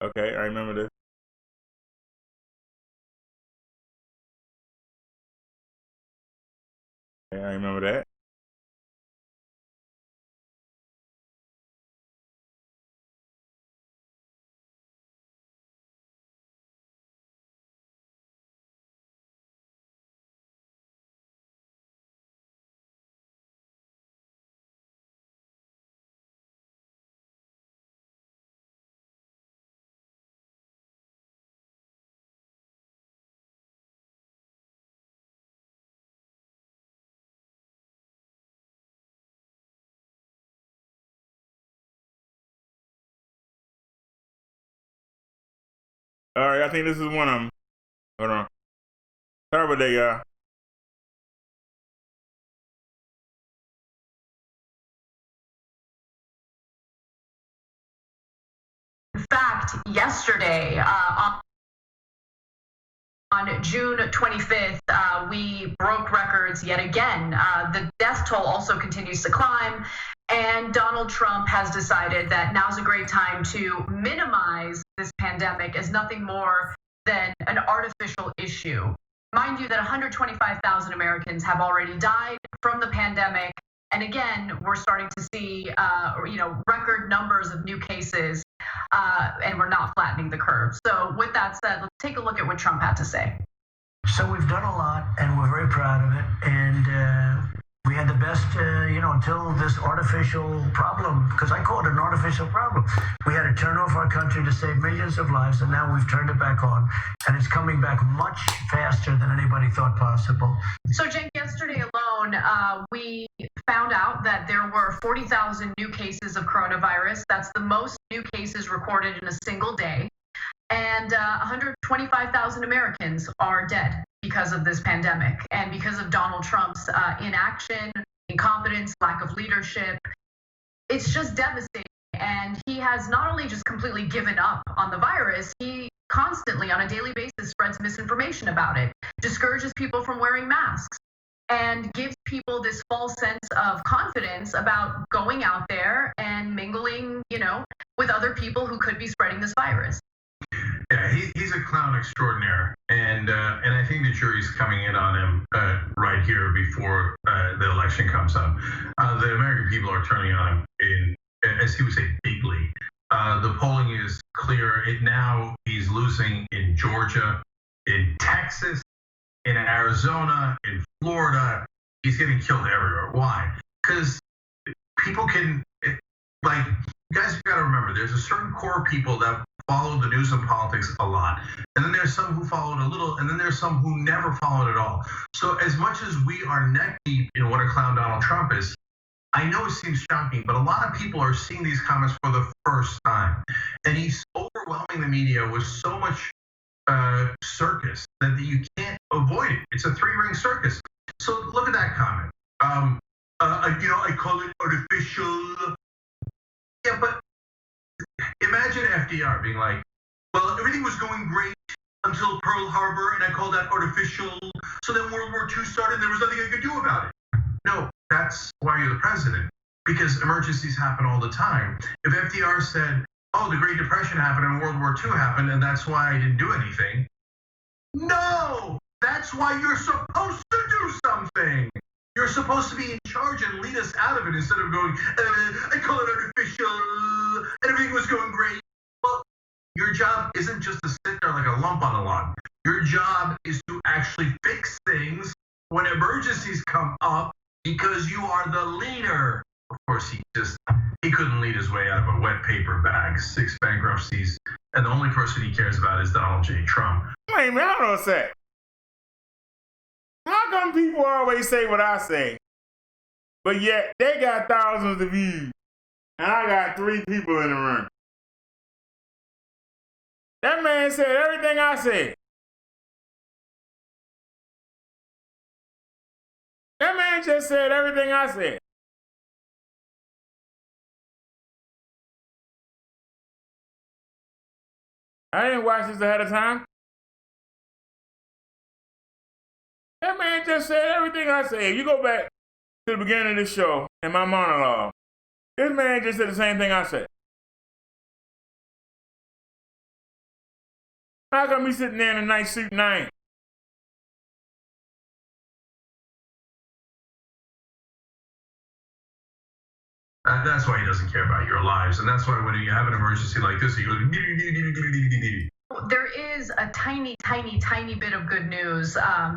Okay, I remember this. Okay, I remember that. All right, I think this is one of them. Hold on. Sorry about that, y'all. In fact, yesterday, on June 25th, we broke records yet again. The death toll also continues to climb, and Donald Trump has decided that now's a great time to minimize this pandemic as nothing more than an artificial issue. Mind you that 125,000 Americans have already died from the pandemic. And again, we're starting to see, record numbers of new cases, and we're not flattening the curve. So with that said, let's take a look at what Trump had to say. So we've done a lot, and we're very proud of it. And we had the best, until this artificial problem, because I call it an artificial problem. We had to turn off our country to save millions of lives, and now we've turned it back on. And it's coming back much faster than anybody thought possible. So, Cenk, yesterday alone, we found out that there were 40,000 new cases of coronavirus. That's the most new cases recorded in a single day. And 125,000 Americans are dead because of this pandemic and because of Donald Trump's inaction, incompetence, lack of leadership. It's just devastating. And he has not only just completely given up on the virus, he constantly, on a daily basis, spreads misinformation about it, discourages people from wearing masks, and gives people this false sense of confidence about going out there and mingling, with other people who could be spreading this virus. Yeah, he's a clown extraordinaire, and I think the jury's coming in on him right here before the election comes up. The American people are turning on him as he would say, bigly. The polling is clear. Now he's losing in Georgia, in Texas, in Arizona, in Florida. He's getting killed everywhere. Why? Because people can, you guys have got to remember, there's a certain core of people that follow the news and politics a lot. And then there's some who followed a little, and then there's some who never followed at all. So as much as we are neck deep in what a clown Donald Trump is, I know it seems shocking, but a lot of people are seeing these comments for the first time. And he's overwhelming the media with so much circus that you can't avoid it. It's a three-ring circus. So look at that comment. I call it artificial. Yeah, but imagine FDR being like, well, everything was going great until Pearl Harbor, and I call that artificial. So then World War II started, and there was nothing I could do about it. No, that's why you're the president. because emergencies happen all the time. If FDR said, oh, the Great Depression happened and World War II happened, and that's why I didn't do anything. No, that's why you're supposed to do something. You're supposed to be in charge and lead us out of it instead of going, I call it artificial, and everything was going great. Well, your job isn't just to sit there like a lump on a log. Your job is to actually fix things when emergencies come up because you are the leader. Of course, he couldn't lead his way out of a wet paper bag, 6 bankruptcies, and the only person he cares about is Donald J. Trump. Wait a minute, hold on a sec. How come people always say what I say, but yet they got thousands of views, and I got 3 people in the room? That man said everything I said. That man just said everything I said. I didn't watch this ahead of time. That man just said everything I said. If you go back to the beginning of this show and my monologue, this man just said the same thing I said. How come he sitting there in a nice suit and I ain't? That's why he doesn't care about your lives, and that's why when you have an emergency like this, you go. There is a tiny bit of good news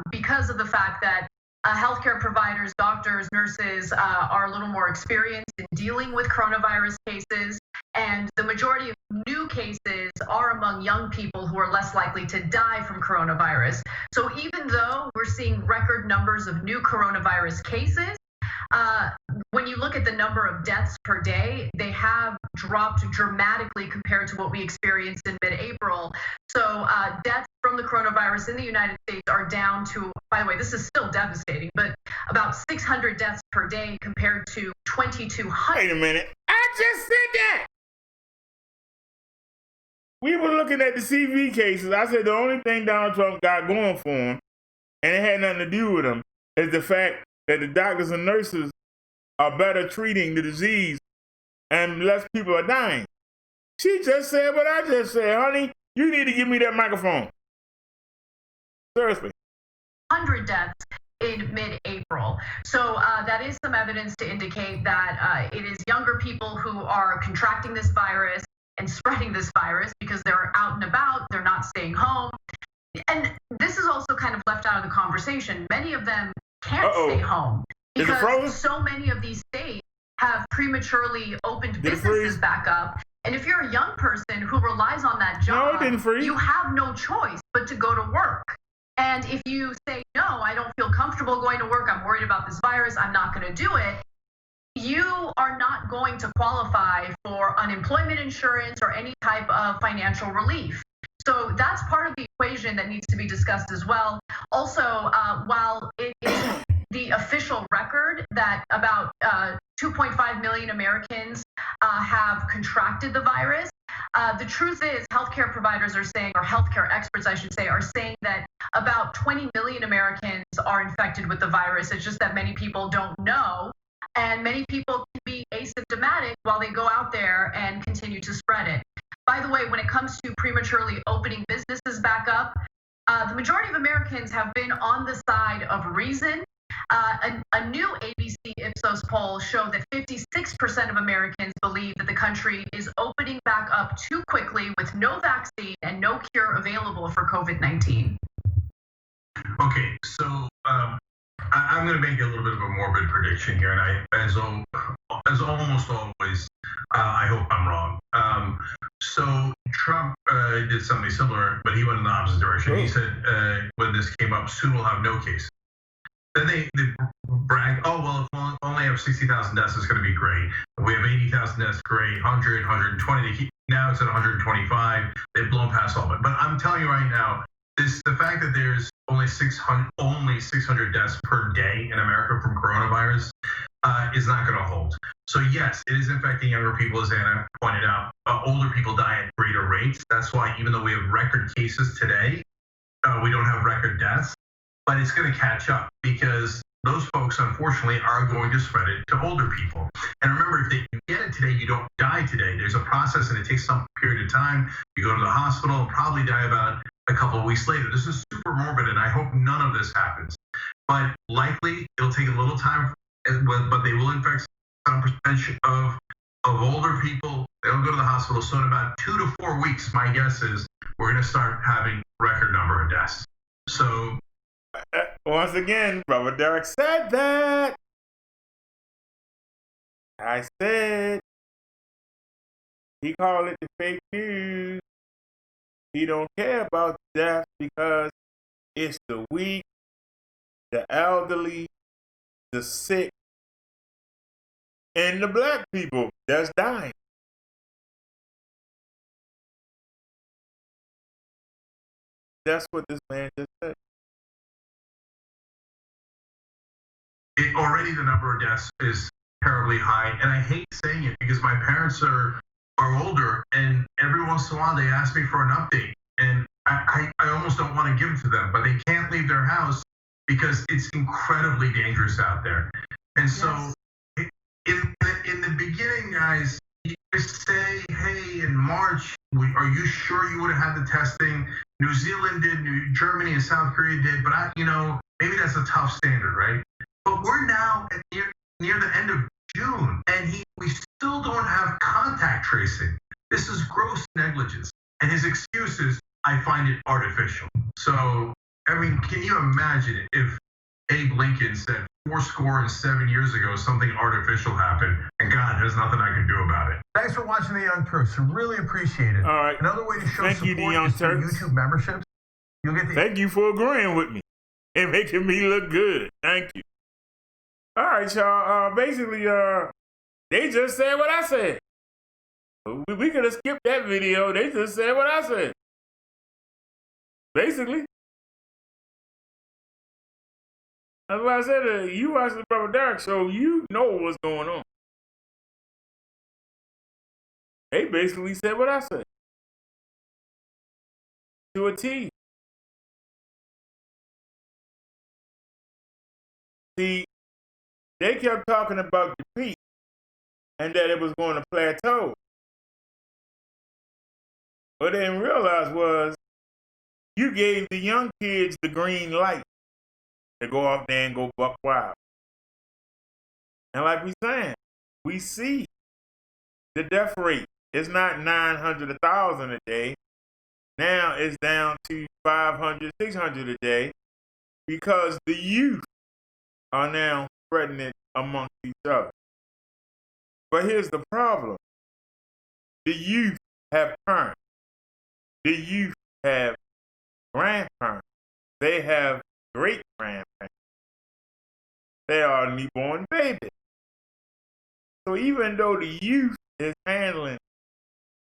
because of the fact that healthcare providers, doctors, nurses are a little more experienced in dealing with coronavirus cases, and the majority of new cases are among young people who are less likely to die from coronavirus. So even though we're seeing record numbers of new coronavirus cases, when you look at the number of deaths per day, they have dropped dramatically compared to what we experienced in mid-April. So deaths from the coronavirus in the United States are down to, by the way, this is still devastating, but about 600 deaths per day compared to 2,200. Wait a minute. I just said that. We were looking at the CV cases. I said the only thing Donald Trump got going for him, and it had nothing to do with him, is the fact that the doctors and nurses are better treating the disease and less people are dying. She just said what I just said, honey. You need to give me that microphone. Seriously. 100 deaths in mid-April. So that is some evidence to indicate that it is younger people who are contracting this virus and spreading this virus because they're out and about, they're not staying home. And this is also kind of left out of the conversation. Many of them can't stay home because so many of these states have prematurely opened businesses back up. And if you're a young person who relies on that job, you have no choice but to go to work. And if you say, no, I don't feel comfortable going to work, I'm worried about this virus, I'm not going to do it, you are not going to qualify for unemployment insurance or any type of financial relief. So that's part of the equation that needs to be discussed as well. Also, while it is the official record that about 2.5 million Americans have contracted the virus, the truth is healthcare providers are saying, or healthcare experts, I should say, are saying that about 20 million Americans are infected with the virus. It's just that many people don't know. And many people can be asymptomatic while they go out there and continue to spread it. By the way, when it comes to prematurely opening businesses back up, the majority of Americans have been on the side of reason. A new ABC Ipsos poll showed that 56% of Americans believe that the country is opening back up too quickly with no vaccine and no cure available for COVID-19. Okay, so I'm going to make a little bit of a morbid prediction here, and as almost always, I hope I'm wrong. So Trump did something similar, but he went in the opposite direction. He said when this came up, soon we'll have no cases. Then they bragged, oh, well, if we only have 60,000 deaths, it's going to be great. If we have 80,000 deaths, great. 100, 120. Now it's at 125. They've blown past all of it. But I'm telling you right now, the fact that there's only 600 deaths per day in America from coronavirus is not going to hold. So yes, it is infecting younger people, as Anna pointed out. Older people die at greater rates. That's why even though we have record cases today, we don't have record deaths. but it's going to catch up because those folks, unfortunately, are going to spread it to older people. And remember, if you get it today, you don't die today. There's a process, and it takes some period of time. You go to the hospital and probably die about a couple of weeks later. This is super morbid, and I hope none of this happens. But likely, it'll take a little time, but they will infect some percentage of older people. They'll go to the hospital. So in about 2 to 4 weeks, my guess is we're going to start having record number of deaths. So once again, Brother Derrick said that. I said he called it the fake news. He don't care about death because it's the weak, the elderly, the sick, and the black people that's dying. That's what this man just said. Already the number of deaths is terribly high, and I hate saying it because my parents are older, and every once in a while they ask me for an update, and I almost don't want to give it to them, but they can't leave their house because it's incredibly dangerous out there. And so in the beginning, guys, you say, hey, in March, are you sure you would have had the testing? New Zealand did, Germany and South Korea did, but maybe that's a tough standard, right? But we're now near the end of June, and we still don't have contact tracing. This is gross negligence. And his excuse is, I find it artificial. So, I mean, can you imagine if Abe Lincoln said 7 years ago something artificial happened, and God, there's nothing I can do about it. Thanks for watching The Young Turks. We really appreciate it. All right. Another way to show Thank support you, The Young is through Turks. YouTube memberships. You'll get the Thank you for agreeing with me and making me look good. Thank you. All right, y'all. Basically, they just said what I said. We could have skipped that video. They just said what I said. Basically. That's why I said you watch the Brother Derrick show, you know what's going on. They basically said what I said. To a T. See, they kept talking about the peak and that it was going to plateau. What they didn't realize was you gave the young kids the green light to go off there and go buck wild. And like we saying, we see the death rate. It's not 900, 1,000 a day. Now it's down to 500, 600 a day because the youth are now spreading it amongst each other. But here's the problem. The youth have parents. The youth have grandparents. They have great-grandparents. They are newborn babies. So even though the youth is handling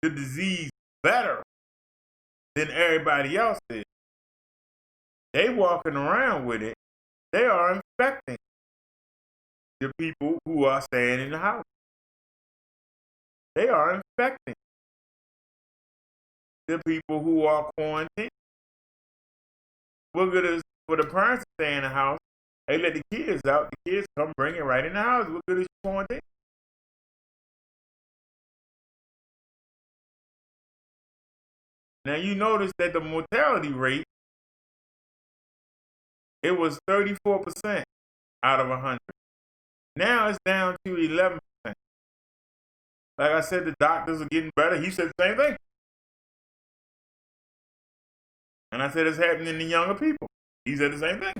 the disease better than everybody else is, they walking around with it, they are infecting the people who are staying in the house. They are infecting the people who are quarantined. We're good for the parents to stay in the house. They let the kids out. The kids come bring it right in the house. We're good as quarantine. Now you notice that the mortality rate, it was 34% out of 100. Now it's down to 11%. Like I said, the doctors are getting better. He said the same thing. And I said it's happening to younger people. He said the same thing.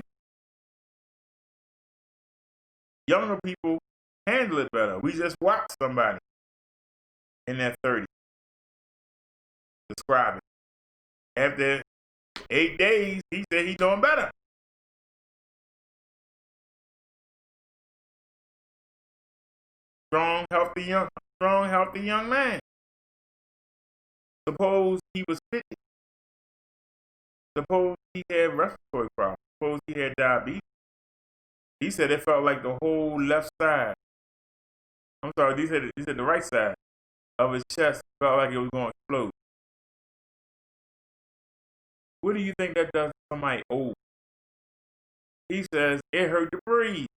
Younger people handle it better. We just watched somebody in their 30s describe it. After 8 days, he said he's doing better. Strong, healthy young man. Suppose he was 50. Suppose he had respiratory problems. Suppose he had diabetes. He said it felt like the whole left side. I'm sorry, he said the right side of his chest felt like it was going to explode. What do you think that does to somebody old? He says it hurt to breathe.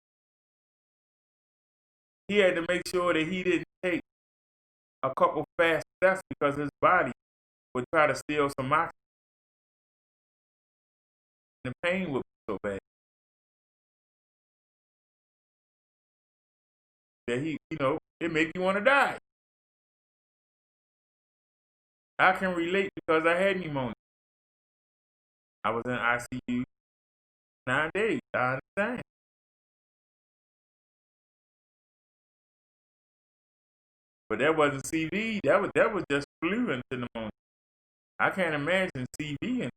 He had to make sure that he didn't take a couple fast steps because his body would try to steal some oxygen. The pain would be so bad that it make you want to die. I can relate because I had pneumonia. I was in ICU 9 days. I understand. But that wasn't CV. That was just flu into pneumonia. I can't imagine CV into pneumonia.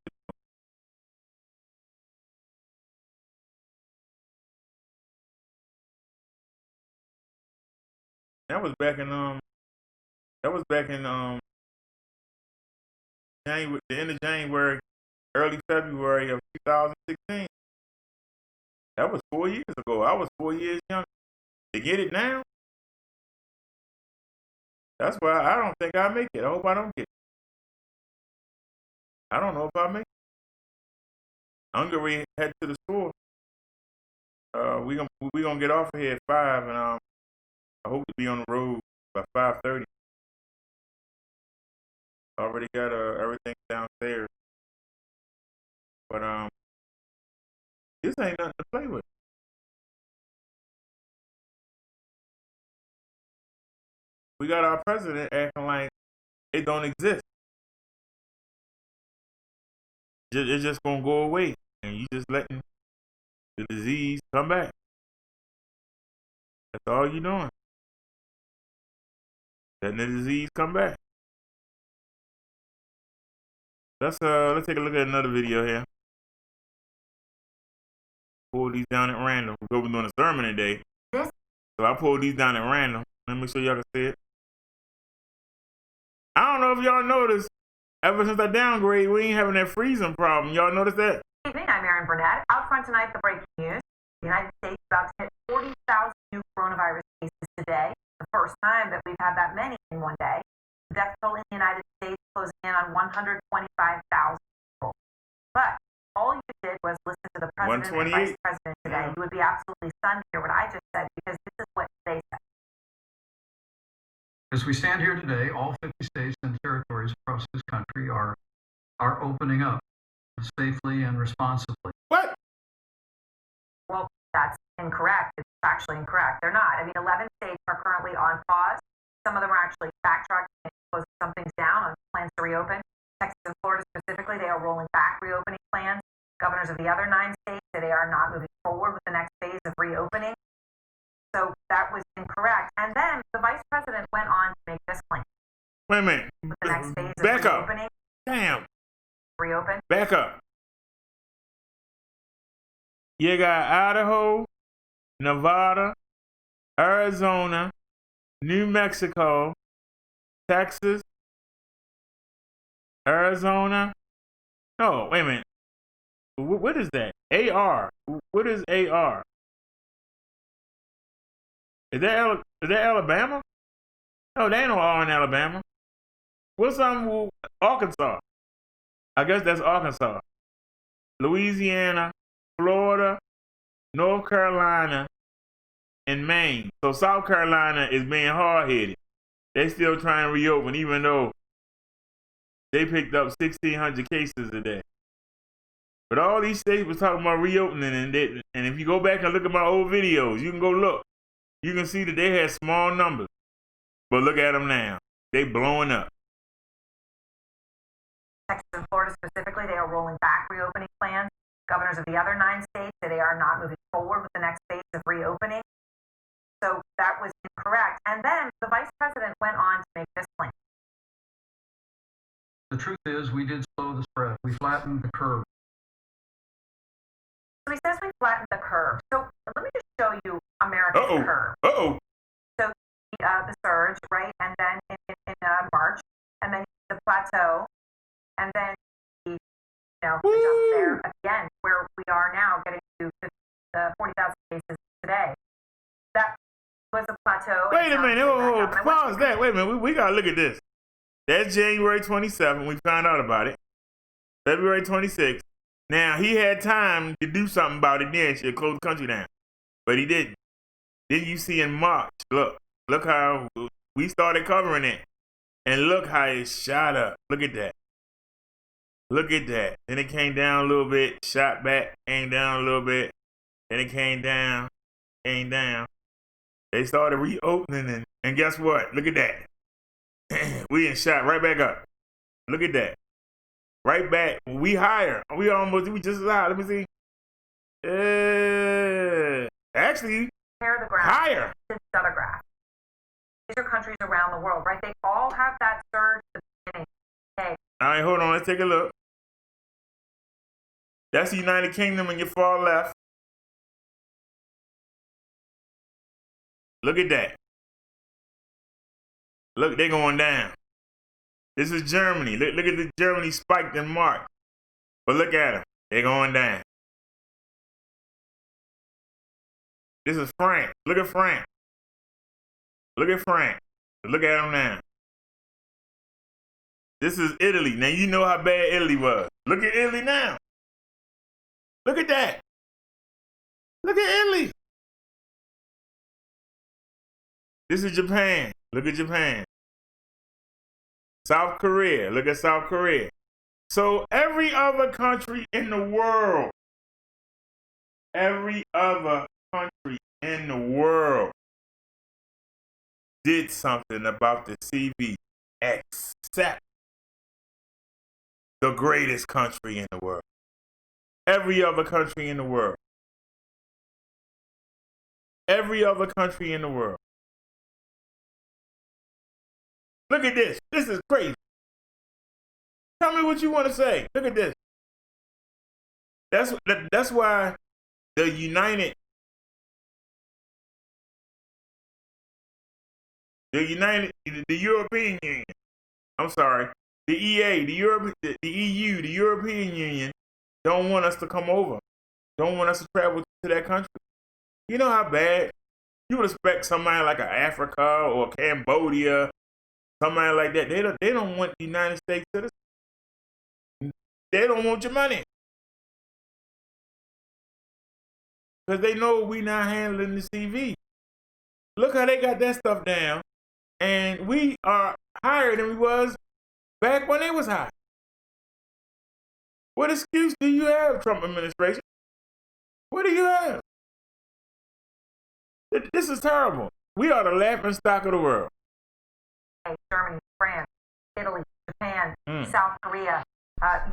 That was back in January, the end of January, early February of 2016. That was 4 years ago. I was 4 years younger. To get it now, that's why I don't think I make it. I hope I don't get it. I don't know if I make it. I'm going to head to the store. We gonna get off of here at 5, and I hope to be on the road by 5:30. Already got everything downstairs, but this ain't nothing to play with. We got our president acting like it don't exist. It's just gonna go away, and you just letting the disease come back. That's all you're doing. Letting the disease come back. Let's take a look at another video here. Pull these down at random. We're doing a sermon today, so I pulled these down at random. Let me show y'all can see it. I don't know if y'all noticed. Ever since I downgrade, we ain't having that freezing problem. Y'all notice that? Good evening, I'm Erin Burnett. Out front tonight, the breaking news. The United States is about to hit 40,000 new coronavirus cases today. The first time that we've had that many in one day. The death toll in the United States closing in on 125,000 people. But all you did was listen to the president and vice president today. You would be absolutely stunned to hear what I just said, because this is what they said. As we stand here today, all 50 states and territories across this country are opening up safely and responsibly. What? Well, that's incorrect. It's actually incorrect. They're not. I mean, 11 states are currently on pause. Some of them are actually backtracking and closing some things down on plans to reopen. Texas and Florida specifically, they are rolling back reopening plans. Governors of the other 9 states say they are not moving forward with the next phase of reopening. So that was incorrect. And then the vice president went on to make this claim. Wait a minute. With the next phase of Back up. reopening. Damn. Reopen. Back up. You got Idaho, Nevada, Arizona, New Mexico, Texas, Arizona. No, wait a minute. What is that? AR. What is AR? Is that Alabama? No, they ain't no R in Alabama. What's Arkansas? I guess that's Arkansas. Louisiana, Florida, North Carolina, and Maine. So South Carolina is being hard-headed. They still trying to reopen, even though they picked up 1,600 cases a day. But all these states was talking about reopening, and if you go back and look at my old videos, you can go look. You can see that they had small numbers. But look at them now. They blowing up. Texas and Florida specifically, they are rolling back reopening plans. Governors of the other 9 states say they are not moving forward with the next phase of reopening. So that was incorrect. And then the vice president went on to make this claim. The truth is, we did slow the spread. We flattened the curve. So he says we flattened the curve. So let me just show you America's curve. So the surge, right? And then in March, and then the plateau, and then the jump there again, where we are now, getting to the 40,000 cases today. That was a plateau. Wait a minute. Pause that. Wait a minute. We got to look at this. That's January 27th. We found out about it. February 26th. Now, he had time to do something about it then, should close the country down. But he didn't. Then you see in March, look how we started covering it. And look how it shot up. Look at that. Look at that. Then it came down a little bit, shot back, came down a little bit. Then it came down, came down. They started reopening, and guess what? Look at that. We done shot right back up. Look at that. Right back. We higher. We just as high. Let me see. Actually, compare the graph higher. to this other graph. These are countries around the world, right? They all have that surge at the beginning. Okay. All right, hold on. Let's take a look. That's the United Kingdom in your far left. Look at that. Look, they're going down. This is Germany. Look at the Germany spiked in March. But look at them. They're going down. This is France. Look at France. Look at France. Look at them now. This is Italy. Now you know how bad Italy was. Look at Italy now. Look at that. Look at Italy. This is Japan. Look at Japan. South Korea. Look at South Korea. So every other country in the world, did something about the CV except the greatest country in the world. Every other country in the world. Every other country in the world. Look at this. This is crazy. Tell me what you want to say. Look at this. That's why the European Union, I'm sorry, the EA, the EU, the European Union don't want us to come over. Don't want us to travel to that country. You know how bad you would expect somebody like Africa or Cambodia, somebody like that. They don't want the United States citizens. They don't want your money. Because they know we not handling the CV. Look how they got that stuff down. And we are higher than we was back when they was high. What excuse do you have, Trump administration? What do you have? This is terrible. We are the laughing stock of the world. Germany, France, Italy, Japan, South Korea,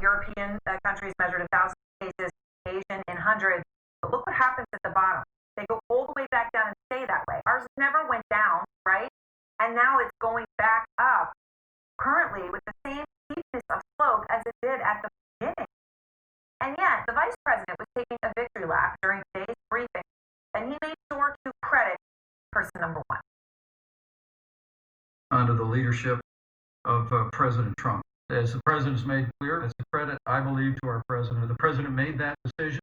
European countries measured in thousands of cases, Asian in hundreds. But look what happens at the bottom. They go all the way back down and stay that way. Ours never went down, right? And now it's going back up, currently with the same steepness of slope as it did at the beginning. And yet, the vice president was taking a victory lap during today's briefing, and he made sure to credit person number one. Under the leadership of President Trump. As the president's made clear, it's a credit, I believe, to our president. The president made that decision.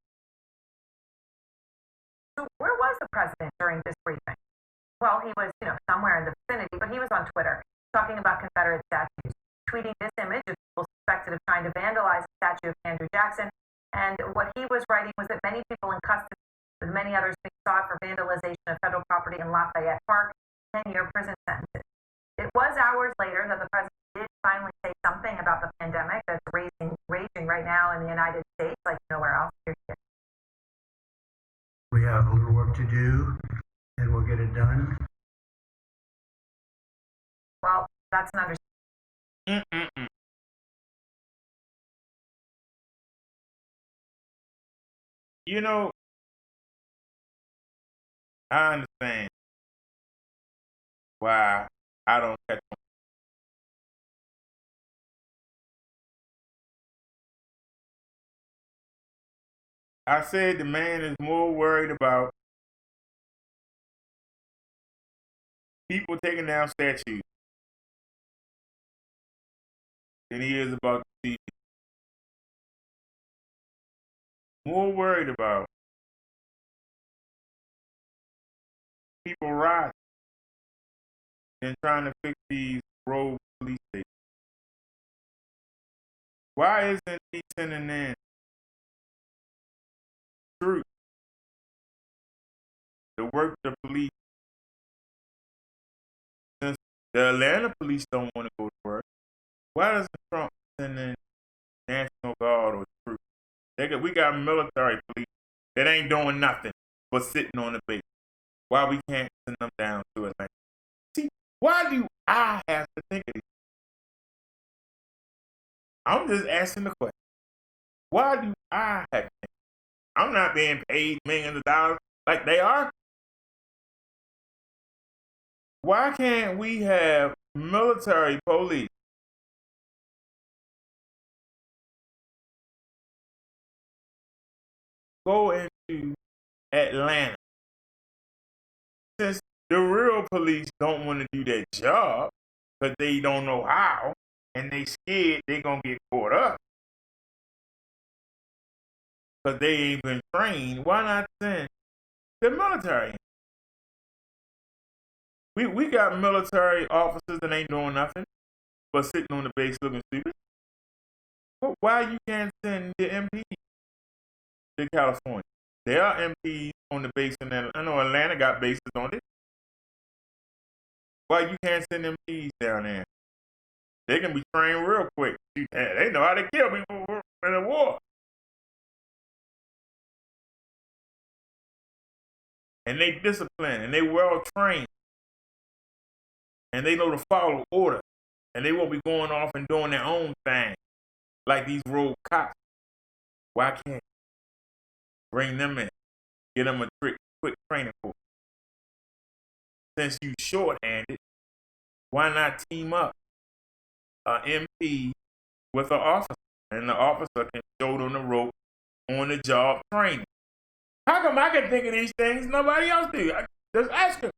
So where was the president during this briefing? Well, he was, somewhere in the vicinity, but he was on Twitter talking about Confederate statues, tweeting this image of people suspected of trying to vandalize the statue of Andrew Jackson. And what he was writing was that many people in custody, with many others being sought for vandalization of federal property in Lafayette Park, 10-year prison sentences. It was hours later that the president did finally say something about the pandemic that's raging right now in the United States, like nowhere else. We have a little work to do, and we'll get it done. Well, that's an understanding. I understand why I don't catch on. I said the man is more worried about people taking down statues than he is about the TV. More worried about people rioting than trying to fix these rogue police stations. Why isn't he sending in work the police. Since the Atlanta police don't want to go to work, why doesn't Trump send in National Guard or troops? We got military police that ain't doing nothing but sitting on the base. Why we can't send them down to Atlanta? See, why do I have to think of this? I'm just asking the question. Why do I have to think? I'm not being paid millions of dollars like they are. Why can't we have military police go into Atlanta? Since the real police don't want to do their job because they don't know how and they scared they gonna get caught up because they ain't been trained, why not send the military? We got military officers that ain't doing nothing but sitting on the base looking stupid. But why you can't send the MPs to California? There are MPs on the base in Atlanta. I know Atlanta got bases on it. Why you can't send MPs down there? They can be trained real quick. They know how to kill people in a war. And they disciplined and they well trained. And they know to follow order. And they won't be going off and doing their own thing like these rogue cops. Why can't you bring them in? Get them a quick training course. Since you short-handed, why not team up an MP with an officer? And the officer can show them the rope on the job training. How come I can think of these things? Nobody else do. Just ask them.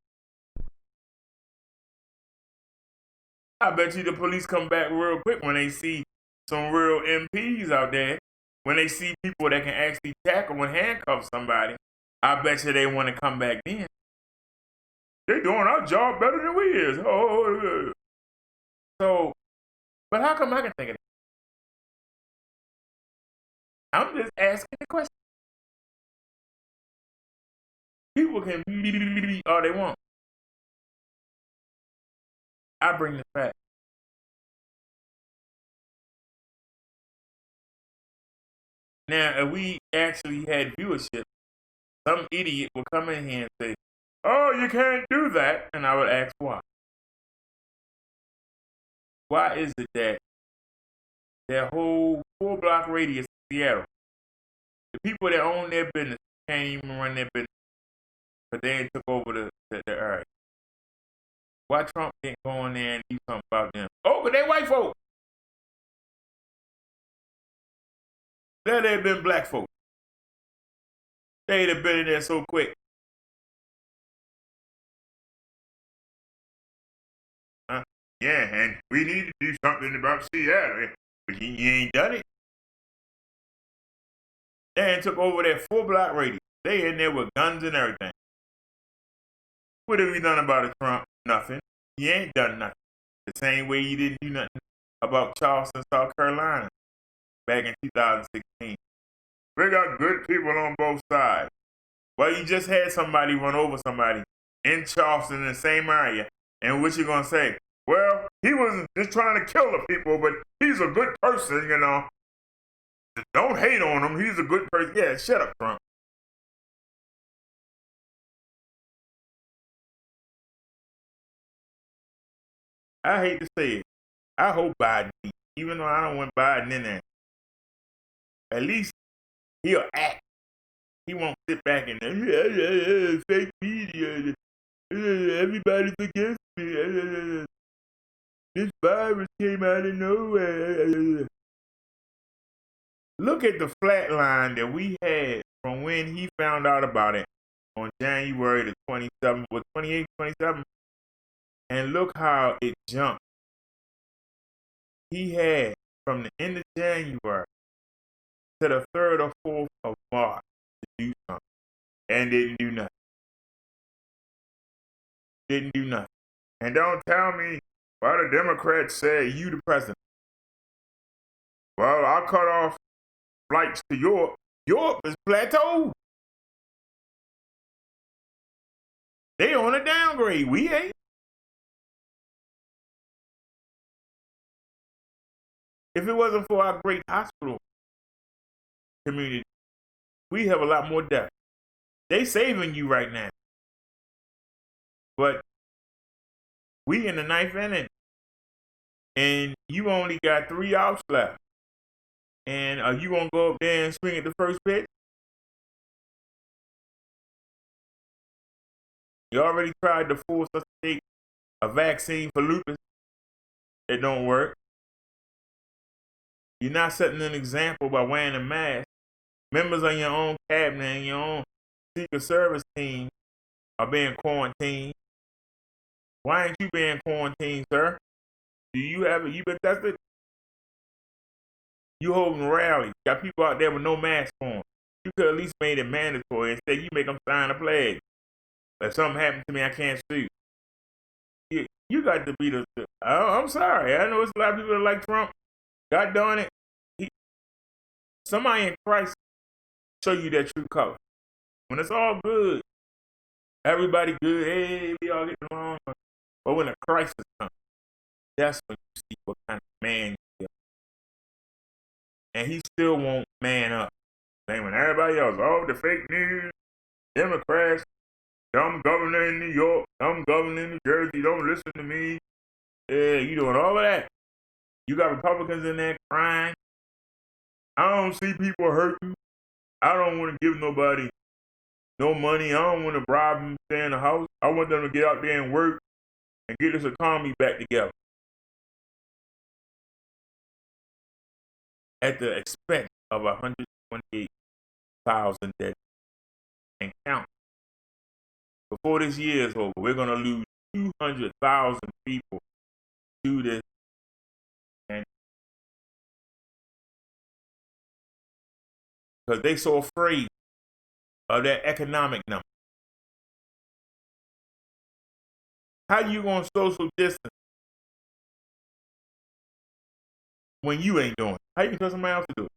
I bet you the police come back real quick when they see some real MPs out there. When they see people that can actually tackle and handcuff somebody, I bet you they want to come back then. They doing our job better than we is. Oh. So, but how come I can think of it? I'm just asking the question. People can be all they want. I bring the fact. Now, if we actually had viewership, some idiot would come in here and say, "Oh, you can't do that," and I would ask why. Why is it that their whole 4-block radius of Seattle, the people that own their business can't even run their business, but they ain't took over the area? Why Trump can't go in there and do something about them? Oh, but they white folk. There they've been black folk. They'd have been in there so quick. Yeah, and we need to do something about Seattle, but you ain't done it. They ain't took over that 4-block radius. They in there with guns and everything. What have we done about it, Trump? Nothing. You ain't done nothing. The same way you didn't do nothing about Charleston, South Carolina, back in 2016. We got good people on both sides. Well, you just had somebody run over somebody in Charleston in the same area, and what you gonna say? Well, he was just trying to kill the people, but he's a good person, you know. Don't hate on him. He's a good person. Yeah, shut up, Trump. I hate to say it. I hope Biden, even though I don't want Biden in there, at least he'll act. He won't sit back and fake media. Everybody's against me. This virus came out of nowhere. Look at the flat line that we had from when he found out about it on January the 27th, or 28th, 27th, and look how it jumped. He had from the end of January to the 3rd or 4th of March to do something, and didn't do nothing. Didn't do nothing. And don't tell me why the Democrats say you the president. Well, I'll cut off flights to Europe. Europe is plateaued. They on a downgrade. We ain't. If it wasn't for our great hospital community, we have a lot more deaths. They saving you right now. But we in the ninth inning, and you only got 3 outs left. And are you going to go up there and swing at the first pitch? You already tried to force us to take a vaccine for lupus. It don't work. You're not setting an example by wearing a mask. Members of your own cabinet and your own Secret Service team are being quarantined. Why ain't you being quarantined, sir? Do you have it? You been tested? You holding rallies. Got people out there with no mask on. You could at least made it mandatory. Instead, you make them sign a pledge. If something happened to me, I can't sue. You got to be the I'm sorry. I know it's a lot of people that like Trump. God darn it. Somebody in Christ show you that true color. When it's all good, everybody good, hey, we all get along. But when a crisis comes, that's when you see what kind of man you are. And he still won't man up. Same when everybody else, oh, the fake news, Democrats, dumb governor in New York, dumb governor in New Jersey, don't listen to me. Yeah, you doing all of that. You got Republicans in there crying. I don't see people hurting. I don't want to give nobody no money. I don't want to bribe them to stay in the house. I want them to get out there and work and get this economy back together. At the expense of 128,000 dead and count. Before this year is over, we're going to lose 200,000 people to this. And because they so afraid of that economic number. How you going to social distance when you ain't doing it? How you can tell somebody else to do it?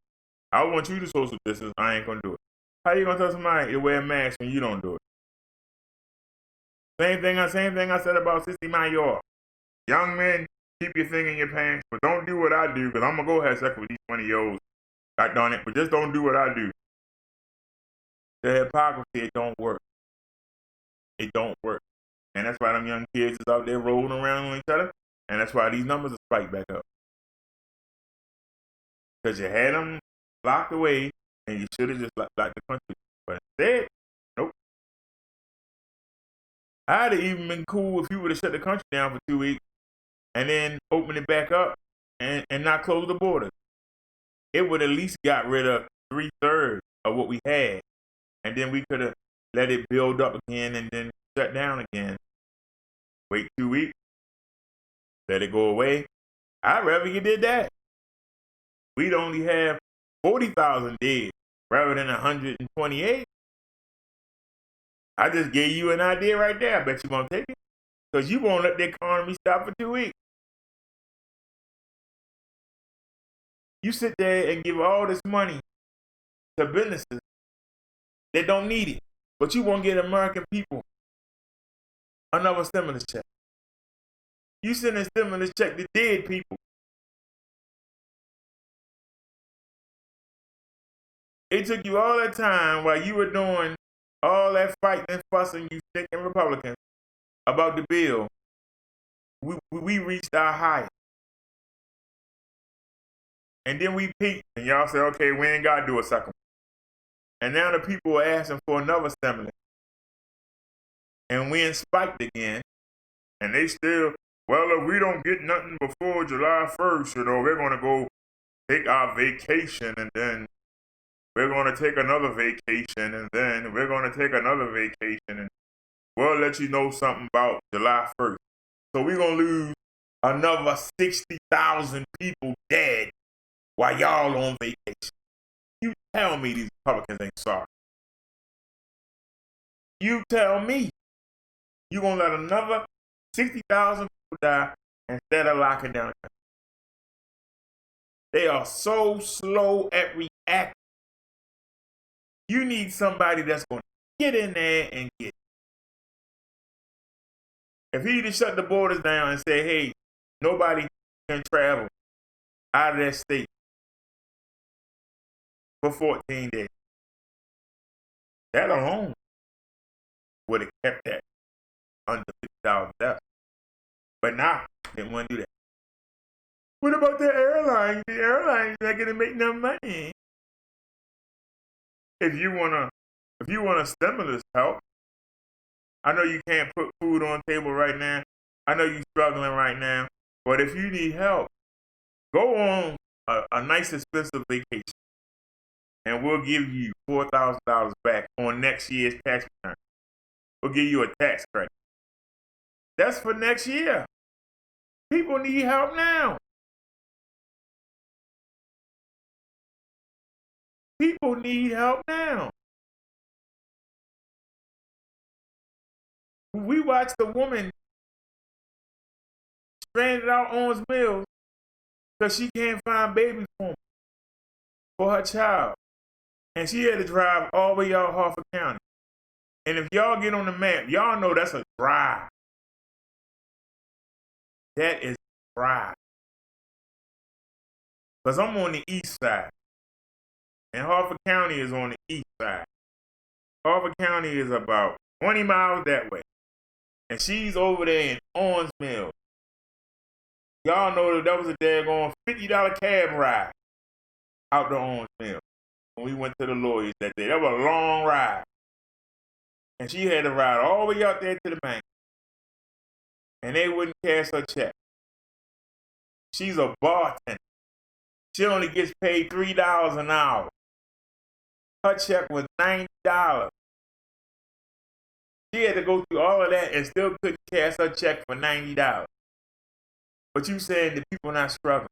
I want you to social distance. I ain't going to do it. How you going to tell somebody to wear a mask when you don't do it? Same thing I said about 60 Mile Yard. Young men, keep your thing in your pants, but don't do what I do, because I'm going to go have sex with these 20-year-olds. God darn it, but just don't do what I do. The hypocrisy, it don't work. It don't work. And that's why them young kids is out there rolling around on each other, and that's why these numbers are spiked back up. Because you had them locked away, and you should have just locked the country. But instead, nope. I'd have even been cool if you would have shut the country down for 2 weeks and then open it back up and not close the borders. It would at least got rid of 3/3 of what we had. And then we could have let it build up again and then shut down again. Wait 2 weeks. Let it go away. I'd rather you did that. We'd only have 40,000 dead rather than 128. I just gave you an idea right there. I bet you won't take it. Because you won't let the economy stop for 2 weeks. You sit there and give all this money to businesses that don't need it. But you won't get American people another stimulus check. You send a stimulus check to dead people. It took you all that time while you were doing all that fighting and fussing, you stinking Republicans, about the bill. We reached our height. And then we peaked, and y'all said, okay, we ain't got to do a second one. And now the people are asking for another stimulus. And we in spiked again. And they still, well, if we don't get nothing before July 1st, we're going to go take our vacation, and then we're going to take another vacation, and then we're going to take another vacation, and we'll let you know something about July 1st. So we're going to lose another 60,000 people dead while y'all on vacation. You tell me these Republicans ain't sorry. You tell me you're going to let another 60,000 people die instead of locking down the country. They are so slow at reacting. You need somebody that's going to get in there and get it. If he just shut the borders down and say, hey, nobody can travel out of that state for 14 days, that alone would have kept that under 50,000 deaths. But now, they want to do that. What about the airlines? The airlines not going to make no money. If you want a stimulus help, I know you can't put food on the table right now. I know you're struggling right now. But if you need help, go on a nice expensive vacation. And we'll give you $4,000 back on next year's tax return. We'll give you a tax credit. That's for next year. People need help now. People need help now. We watched a woman stranded out on Mills because she can't find baby formula for her child. And she had to drive all the way out Harford County. And if y'all get on the map, y'all know that's a drive. That is a drive. Because I'm on the east side. And Harford County is on the east side. Harford County is about 20 miles that way. And she's over there in Owens Mills. Y'all know that was a daggone $50 cab ride out to Owens Mills when we went to the lawyers that day. That was a long ride. And she had to ride all the way out there to the bank. And they wouldn't cash her check. She's a bartender. She only gets paid $3 an hour. Her check was $90. She had to go through all of that and still couldn't cash her check for $90. But you saying the people not struggling.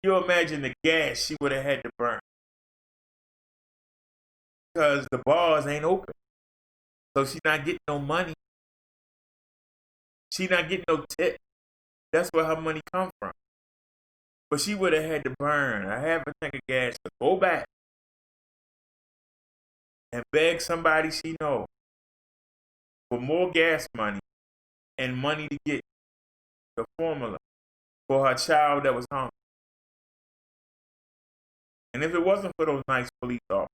You imagine the gas she would have had to burn. Because the bars ain't open. So she's not getting no money. She's not getting no tip. That's where her money come from. But she would have had to burn a half a tank of gas to go back and beg somebody she knows for more gas money and money to get the formula for her child that was hungry. And if it wasn't for those nice police officers,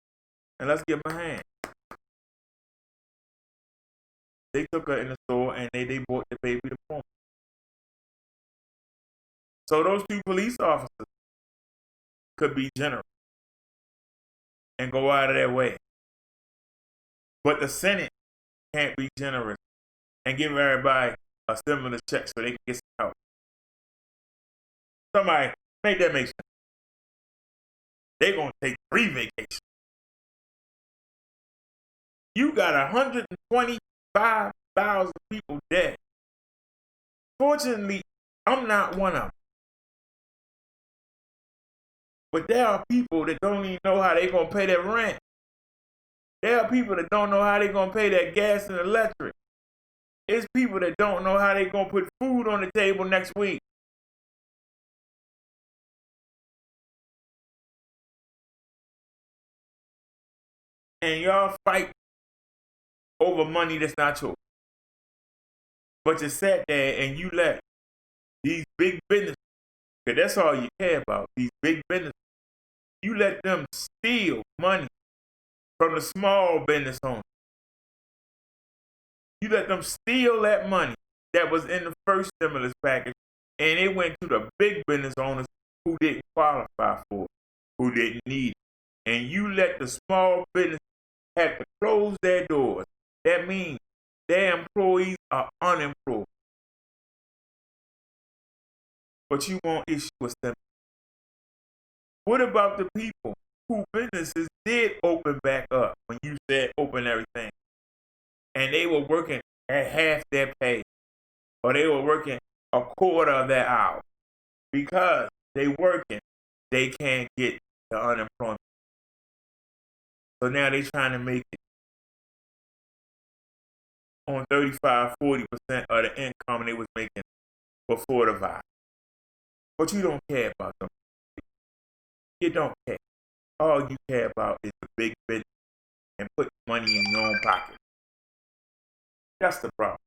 and let's give them a hand. They took her in the store and they bought the baby the formula. So those two police officers could be generous and go out of their way. But the Senate can't be generous and give everybody a stimulus check so they can get some help. Somebody make that make sense. They're going to take 3 vacations. You got 125,000 people dead. Fortunately, I'm not one of them. But there are people that don't even know how they're going to pay their rent. There are people that don't know how they're going to pay their gas and electric. It's people that don't know how they're going to put food on the table next week. And y'all fight over money that's not yours. But you sat there and you let these big businesses, because that's all you care about, these big businesses, you let them steal money from the small business owners. You let them steal that money that was in the first stimulus package, and it went to the big business owners who didn't qualify for it, who didn't need it. And you let the small business have to close their doors. That means their employees are unemployed. But you won't issue a stimulus. What about the people whose businesses did open back up when you said open everything? And they were working at half their pay, or they were working a quarter of their hour. Because they working, they can't get the unemployment. So now they're trying to make it on 35, 40% of the income they was making before the virus. But you don't care about them. You don't care. All you care about is the big business and put money in your own pocket. That's the problem.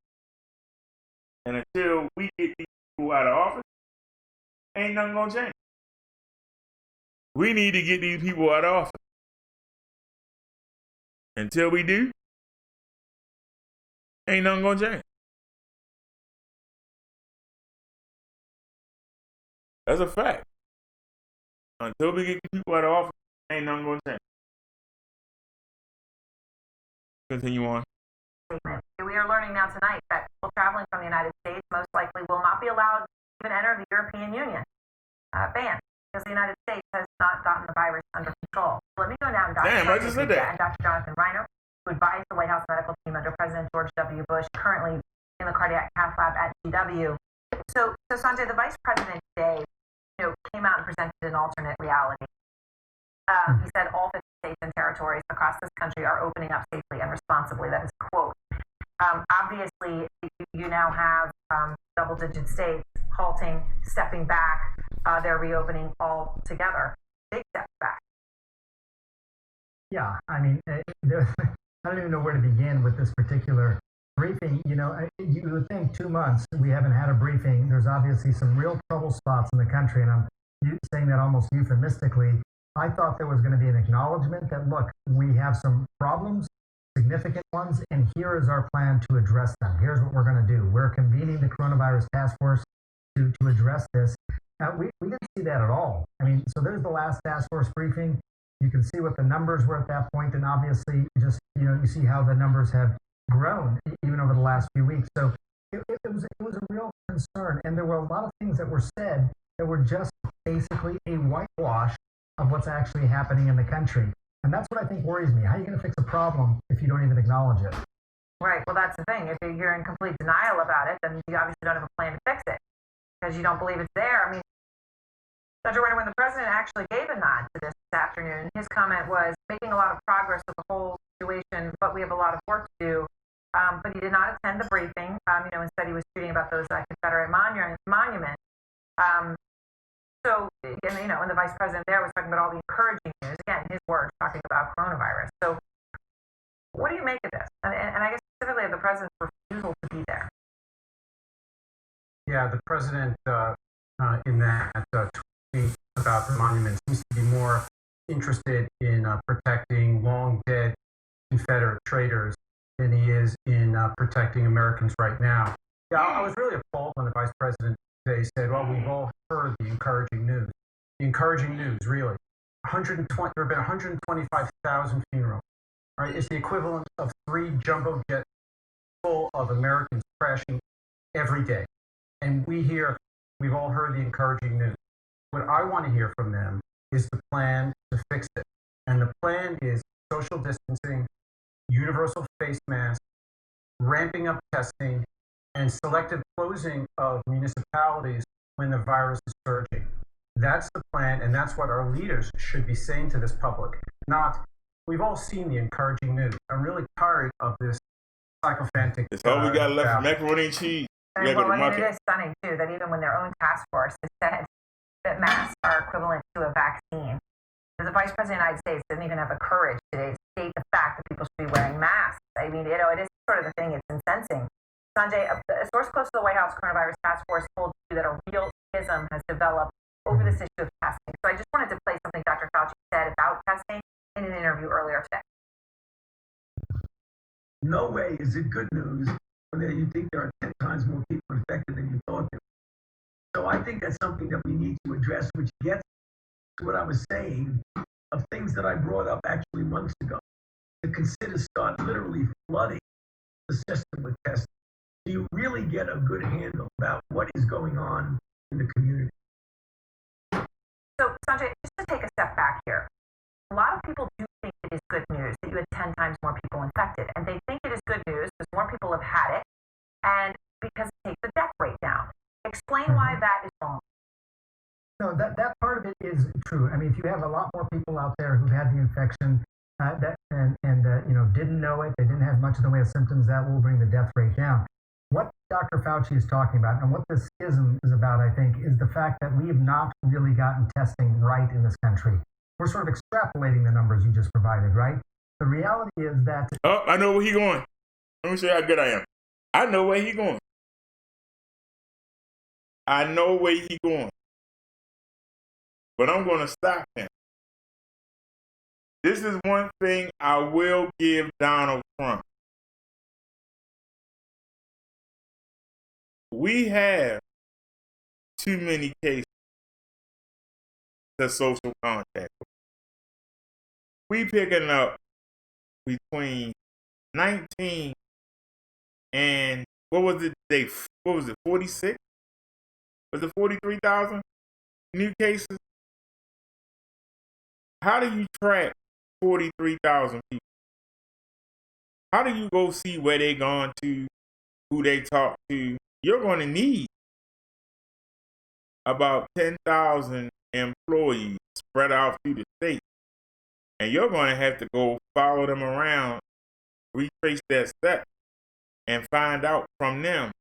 And until we get these people out of office, ain't nothing gonna change. We need to get these people out of office. Until we do, ain't nothing gonna change. That's a fact. Until we get people out of office, ain't nothing gonna change. Continue on. We are learning now tonight that people traveling from the United States most likely will not be allowed to even enter the European Union. Banned, because the United States has not gotten the virus under control. Let me go now and Dr. Jonathan Reiner, who advised the White House medical team under President George W. Bush, currently in the cardiac cath lab at GW. So Sanjay, the vice president today, came out and presented an alternate reality. He said all 50 states and territories across this country are opening up safely and responsibly. That is a quote. Obviously, you now have double-digit states halting, stepping back. They're reopening all together. Big step back. Yeah, I mean, I don't even know where to begin with this particular briefing. You would think 2 months we haven't had a briefing. There's obviously some real trouble spots in the country, and I'm saying that almost euphemistically. I thought there was going to be an acknowledgement that, look, we have some problems, significant ones, and here is our plan to address them. Here's what we're going to do. We're convening the coronavirus task force to address this. We didn't see that at all. I mean, so there's the last task force briefing. You can see what the numbers were at that point, and obviously just, you see how the numbers have grown even over the last few weeks. So it was a real concern, and there were a lot of things that were said that were just basically a whitewash of what's actually happening in the country. And that's what I think worries me. How are you going to fix a problem if you don't even acknowledge it? Right. Well, that's the thing. If you're in complete denial about it, then you obviously don't have a plan to fix it because you don't believe it's there. I mean, Dr. Reiner, when the president actually gave a nod to this afternoon, his comment was making a lot of progress with the whole situation, but we have a lot of work to do. But he did not attend the briefing. Instead he was tweeting about those Confederate monuments. So, and the vice president there was talking about all the encouraging news. Again, his words, talking about coronavirus. So, what do you make of this? And I guess specifically of the president's refusal to be there. Yeah, the president in that tweet about the monument seems to be more interested in protecting long dead Confederate traitors than he is in protecting Americans right now. Yeah, I was really appalled when the vice president today said, well, we've all heard the encouraging news. The encouraging news, really. There have been 125,000 funerals. Right? It's the equivalent of 3 jumbo jets full of Americans crashing every day. And we've all heard the encouraging news. What I want to hear from them is the plan to fix it. And the plan is social distancing, universal face masks, ramping up testing, and selective closing of municipalities when the virus is surging. That's the plan, and that's what our leaders should be saying to this public. Not, we've all seen the encouraging news. I'm really tired of this sycophantic. It's all we got left from macaroni and cheese. And it is stunning, too, that even when their own task force has said that masks are equivalent to a vaccine, the vice president of the United States didn't even have the courage today to state the fact that people should be wearing masks. I mean, it is sort of the thing, it's incensing. Sanjay, a source close to the White House coronavirus task force told you that a real schism has developed over this issue of testing. So I just wanted to play something Dr. Fauci said about testing in an interview earlier today. No way is it good news when you think there are 10 times more people infected than you thought there were. So I think that's something that we need to address, which gets to what I was saying of things that I brought up actually months ago. To consider start literally flooding the system with testing. Do you really get a good handle about what is going on in the community? So, Sanjay, just to take a step back here, a lot of people do think it is good news that you had 10 times more people infected, and they think it is good news because more people have had it, and because it takes the death rate down. Explain why that is wrong. No, that part of it is true. I mean, if you have a lot more people out there who've had the infection didn't know it, they didn't have much in the way of symptoms, that will bring the death rate down. What Dr. Fauci is talking about, and what this schism is about, I think, is the fact that we have not really gotten testing right in this country. We're sort of extrapolating the numbers you just provided, right? The reality is that... Oh, I know where he's going. Let me show you how good I am. I know where he's going. I know where he going, but I'm going to stop him. This is one thing I will give Donald Trump. We have too many cases of social contact. We picking up between 19 and what was it? What was it? 46? Was it 43,000 new cases? How do you track 43,000 people? How do you go see where they gone to, who they talk to? You're going to need about 10,000 employees spread out through the state. And you're going to have to go follow them around, retrace their steps, and find out from them,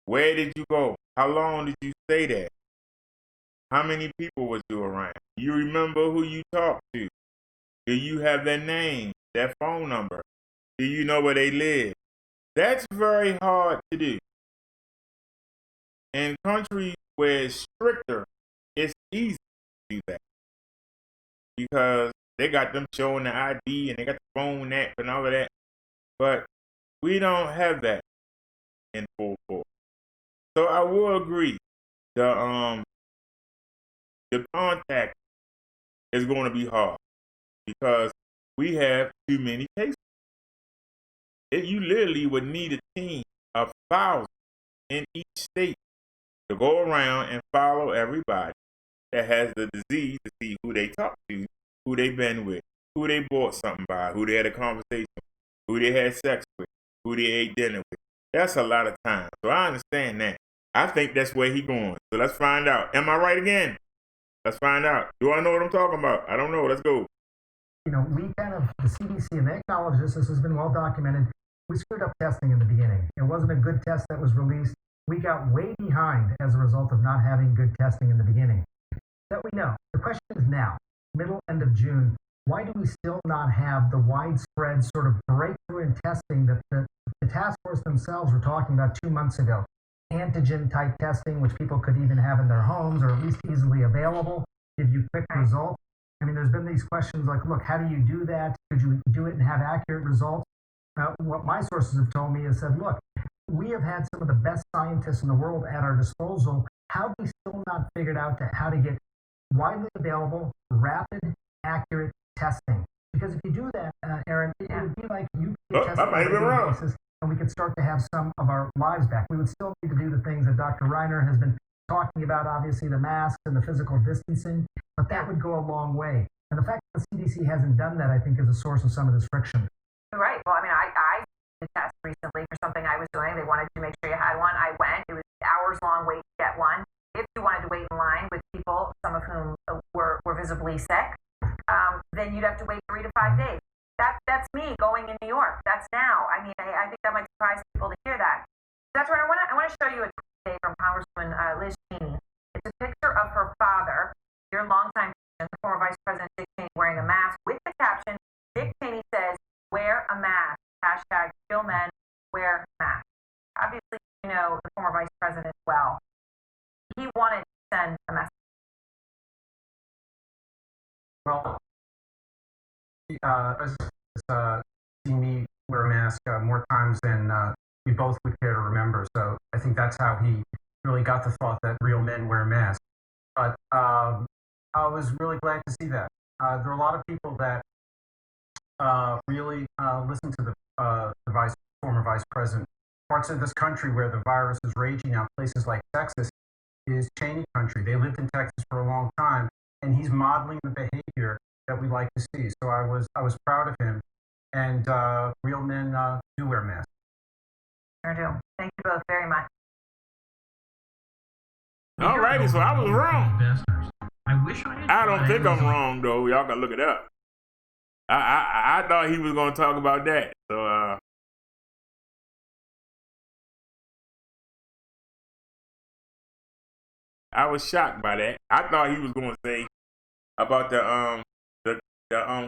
where did you go? How long did you stay there? How many people was you around? You remember who you talked to? Do you have their name, their phone number? Do you know where they live? That's very hard to do. In countries where it's stricter, it's easy to do that. Because they got them showing the ID and they got the phone app and all of that. But we don't have that in full force. So I will agree. The contact is going to be hard because we have too many cases. You literally would need a team of 1,000 in each state to go around and follow everybody that has the disease to see who they talk to, who they been with, who they bought something by, who they had a conversation with, who they had sex with, who they ate dinner with. That's a lot of time. So I understand that. I think that's where he going. So let's find out. Am I right again? Let's find out. Do I know what I'm talking about? I don't know. Let's go. You know, we kind of, the CDC, and they acknowledge this has been well documented. We screwed up testing in the beginning. It wasn't a good test that was released. We got way behind as a result of not having good testing in the beginning. That we know. The question is now, end of June, why do we still not have the widespread sort of breakthrough in testing that the task force themselves were talking about 2 months ago? Antigen-type testing, which people could even have in their homes or at least easily available, give you quick results. I mean, there's been these questions like, look, how do you do that? Could you do it and have accurate results? What my sources have told me is said, look, we have had some of the best scientists in the world at our disposal. How have we still not figured out how to get widely available, rapid, accurate testing? Because if you do that, Aaron, it would be like you get tested on a daily basis, and we could start to have some of our lives back. We would still need to do the things that Dr. Reiner has been talking about, obviously the masks and the physical distancing, but that would go a long way. And the fact that the CDC hasn't done that, I think, is a source of some of this friction. Right. Well, I mean, I did a test recently for something I was doing. They wanted to make sure you had one. I went. It was an hours-long wait to get one. If you wanted to wait in line with people, some of whom were visibly sick, then you'd have to wait 3 to 5 days. That's me going in New York. That's now. I mean, I think that might surprise people to hear that. That's right. I want to show you a tweet from Congresswoman Liz Cheney. It's a picture of her father, your longtime president, the former Vice President Dick Cheney, wearing a mask with the caption, Dick Cheney says, wear a mask. Hashtag real men wear masks. Obviously, you know the former Vice President well. He wanted to send a message. Well, seen me wear a mask more times than we both would care to remember. So I think that's how he really got the thought that real men wear masks. But I was really glad to see that. There are a lot of people that really listen to the former vice president. Parts of this country where the virus is raging now, places like Texas, is Cheney country. They lived in Texas for a long time, and he's modeling the behavior that we like to see. So I was proud of him. And real men do wear masks. I do. Thank you both very much. All righty, so I was wrong. I wish I had. I don't think I'm wrong though. Y'all gotta look it up. I thought he was gonna talk about that. So I was shocked by that. I thought he was gonna say about the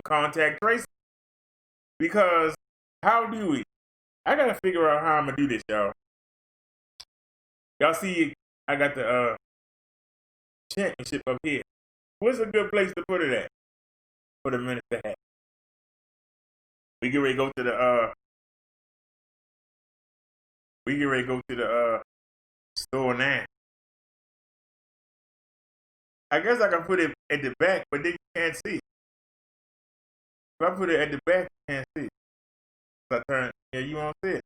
contact tracing. Because how do we? I gotta figure out how I'm gonna do this, y'all. Y'all see I got the championship up here. What's a good place to put it at? For the minister hat. We get ready to go to the store now. I guess I can put it at the back, but then you can't see it. If I put it at the back, you can't see it. So I turn, yeah, you won't see it.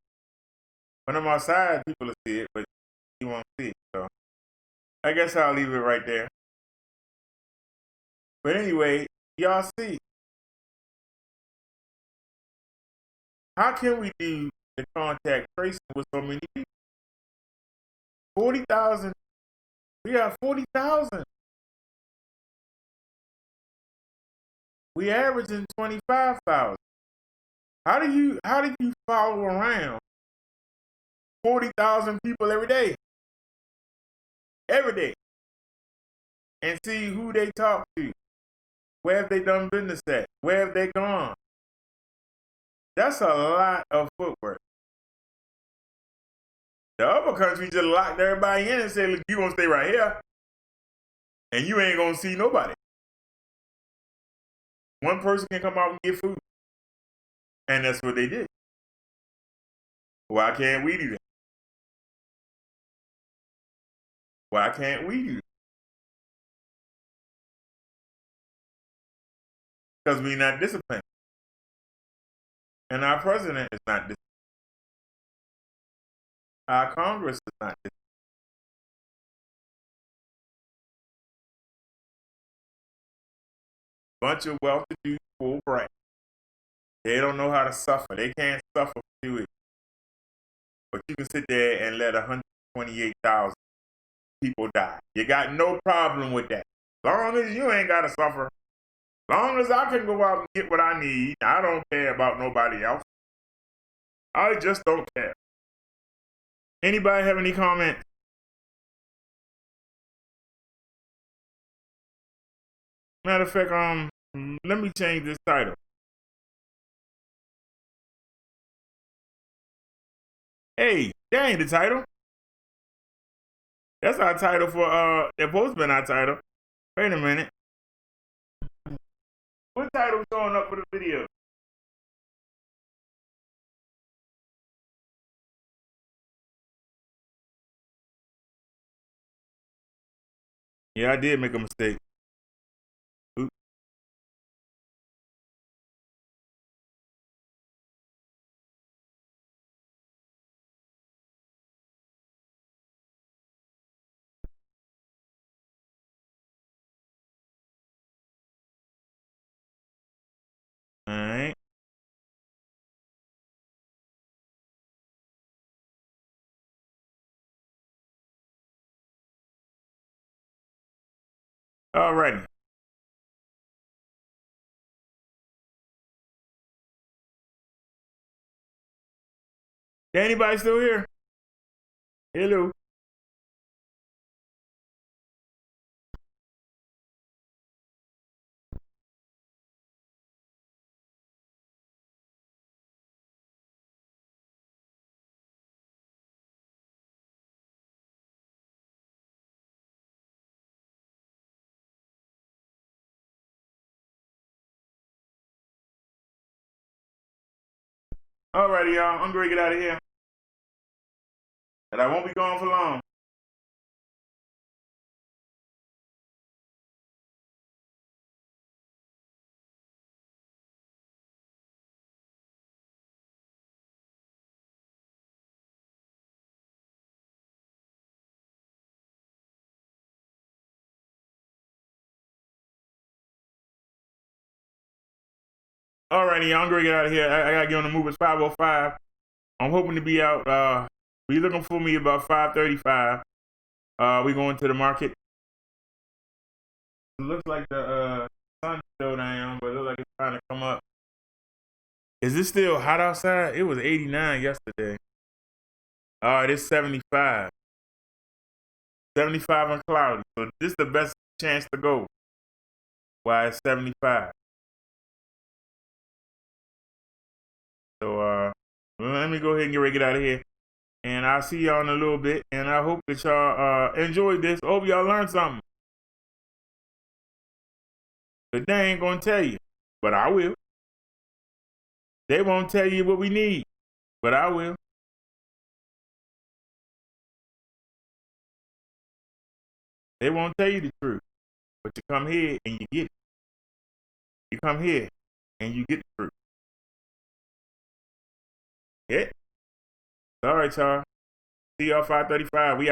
When I'm outside, people will see it, but you won't see it. So I guess I'll leave it right there. But anyway, y'all see, how can we do the contact tracing with so many people? 40,000. We have 40,000. We averaging 25,000. How do you follow around 40,000 people every day? Every day. And see who they talk to. Where have they done business at? Where have they gone? That's a lot of footwork. The other country just locked everybody in and said, look, you gonna stay right here and you ain't gonna see nobody. One person can come out and get food. And that's what they did. Why can't we do that? Why can't we do that? Because we're not disciplined. And our president is not disciplined. Our Congress is not disciplined. Bunch of well-to-do full brats. They don't know how to suffer. They can't suffer through it. But you can sit there and let 128,000 people die. You got no problem with that. Long as you ain't got to suffer. Long as I can go out and get what I need, I don't care about nobody else. I just don't care. Anybody have any comments? Matter of fact, let me change this title. Hey, that ain't the title. That's our title for that supposed to be our title. Wait a minute. What title showing up for the video? Yeah, I did make a mistake. Oops. All right. All righty. Anybody still here? Hello. All righty, y'all. I'm going to get out of here. But I won't be gone for long. All righty, y'all. I'm going to get out of here. I got to get on the move. It's 5:05. I'm hoping to be out. Be looking for me about 5:35. We going to the market. It looks like the sun's still down, but it looks like it's trying to come up. Is it still hot outside? It was 89 yesterday. It is 75. 75 and cloudy. So this is the best chance to go. Why it's 75. So let me go ahead and get ready to get out of here. And I'll see y'all in a little bit. And I hope that y'all enjoyed this. I hope y'all learned something. But they ain't gonna tell you, but I will. They won't tell you what we need, but I will. They won't tell you the truth, but you come here and you get it. You come here and you get the truth. Yeah. All right, y'all. See y'all 5:35. We out.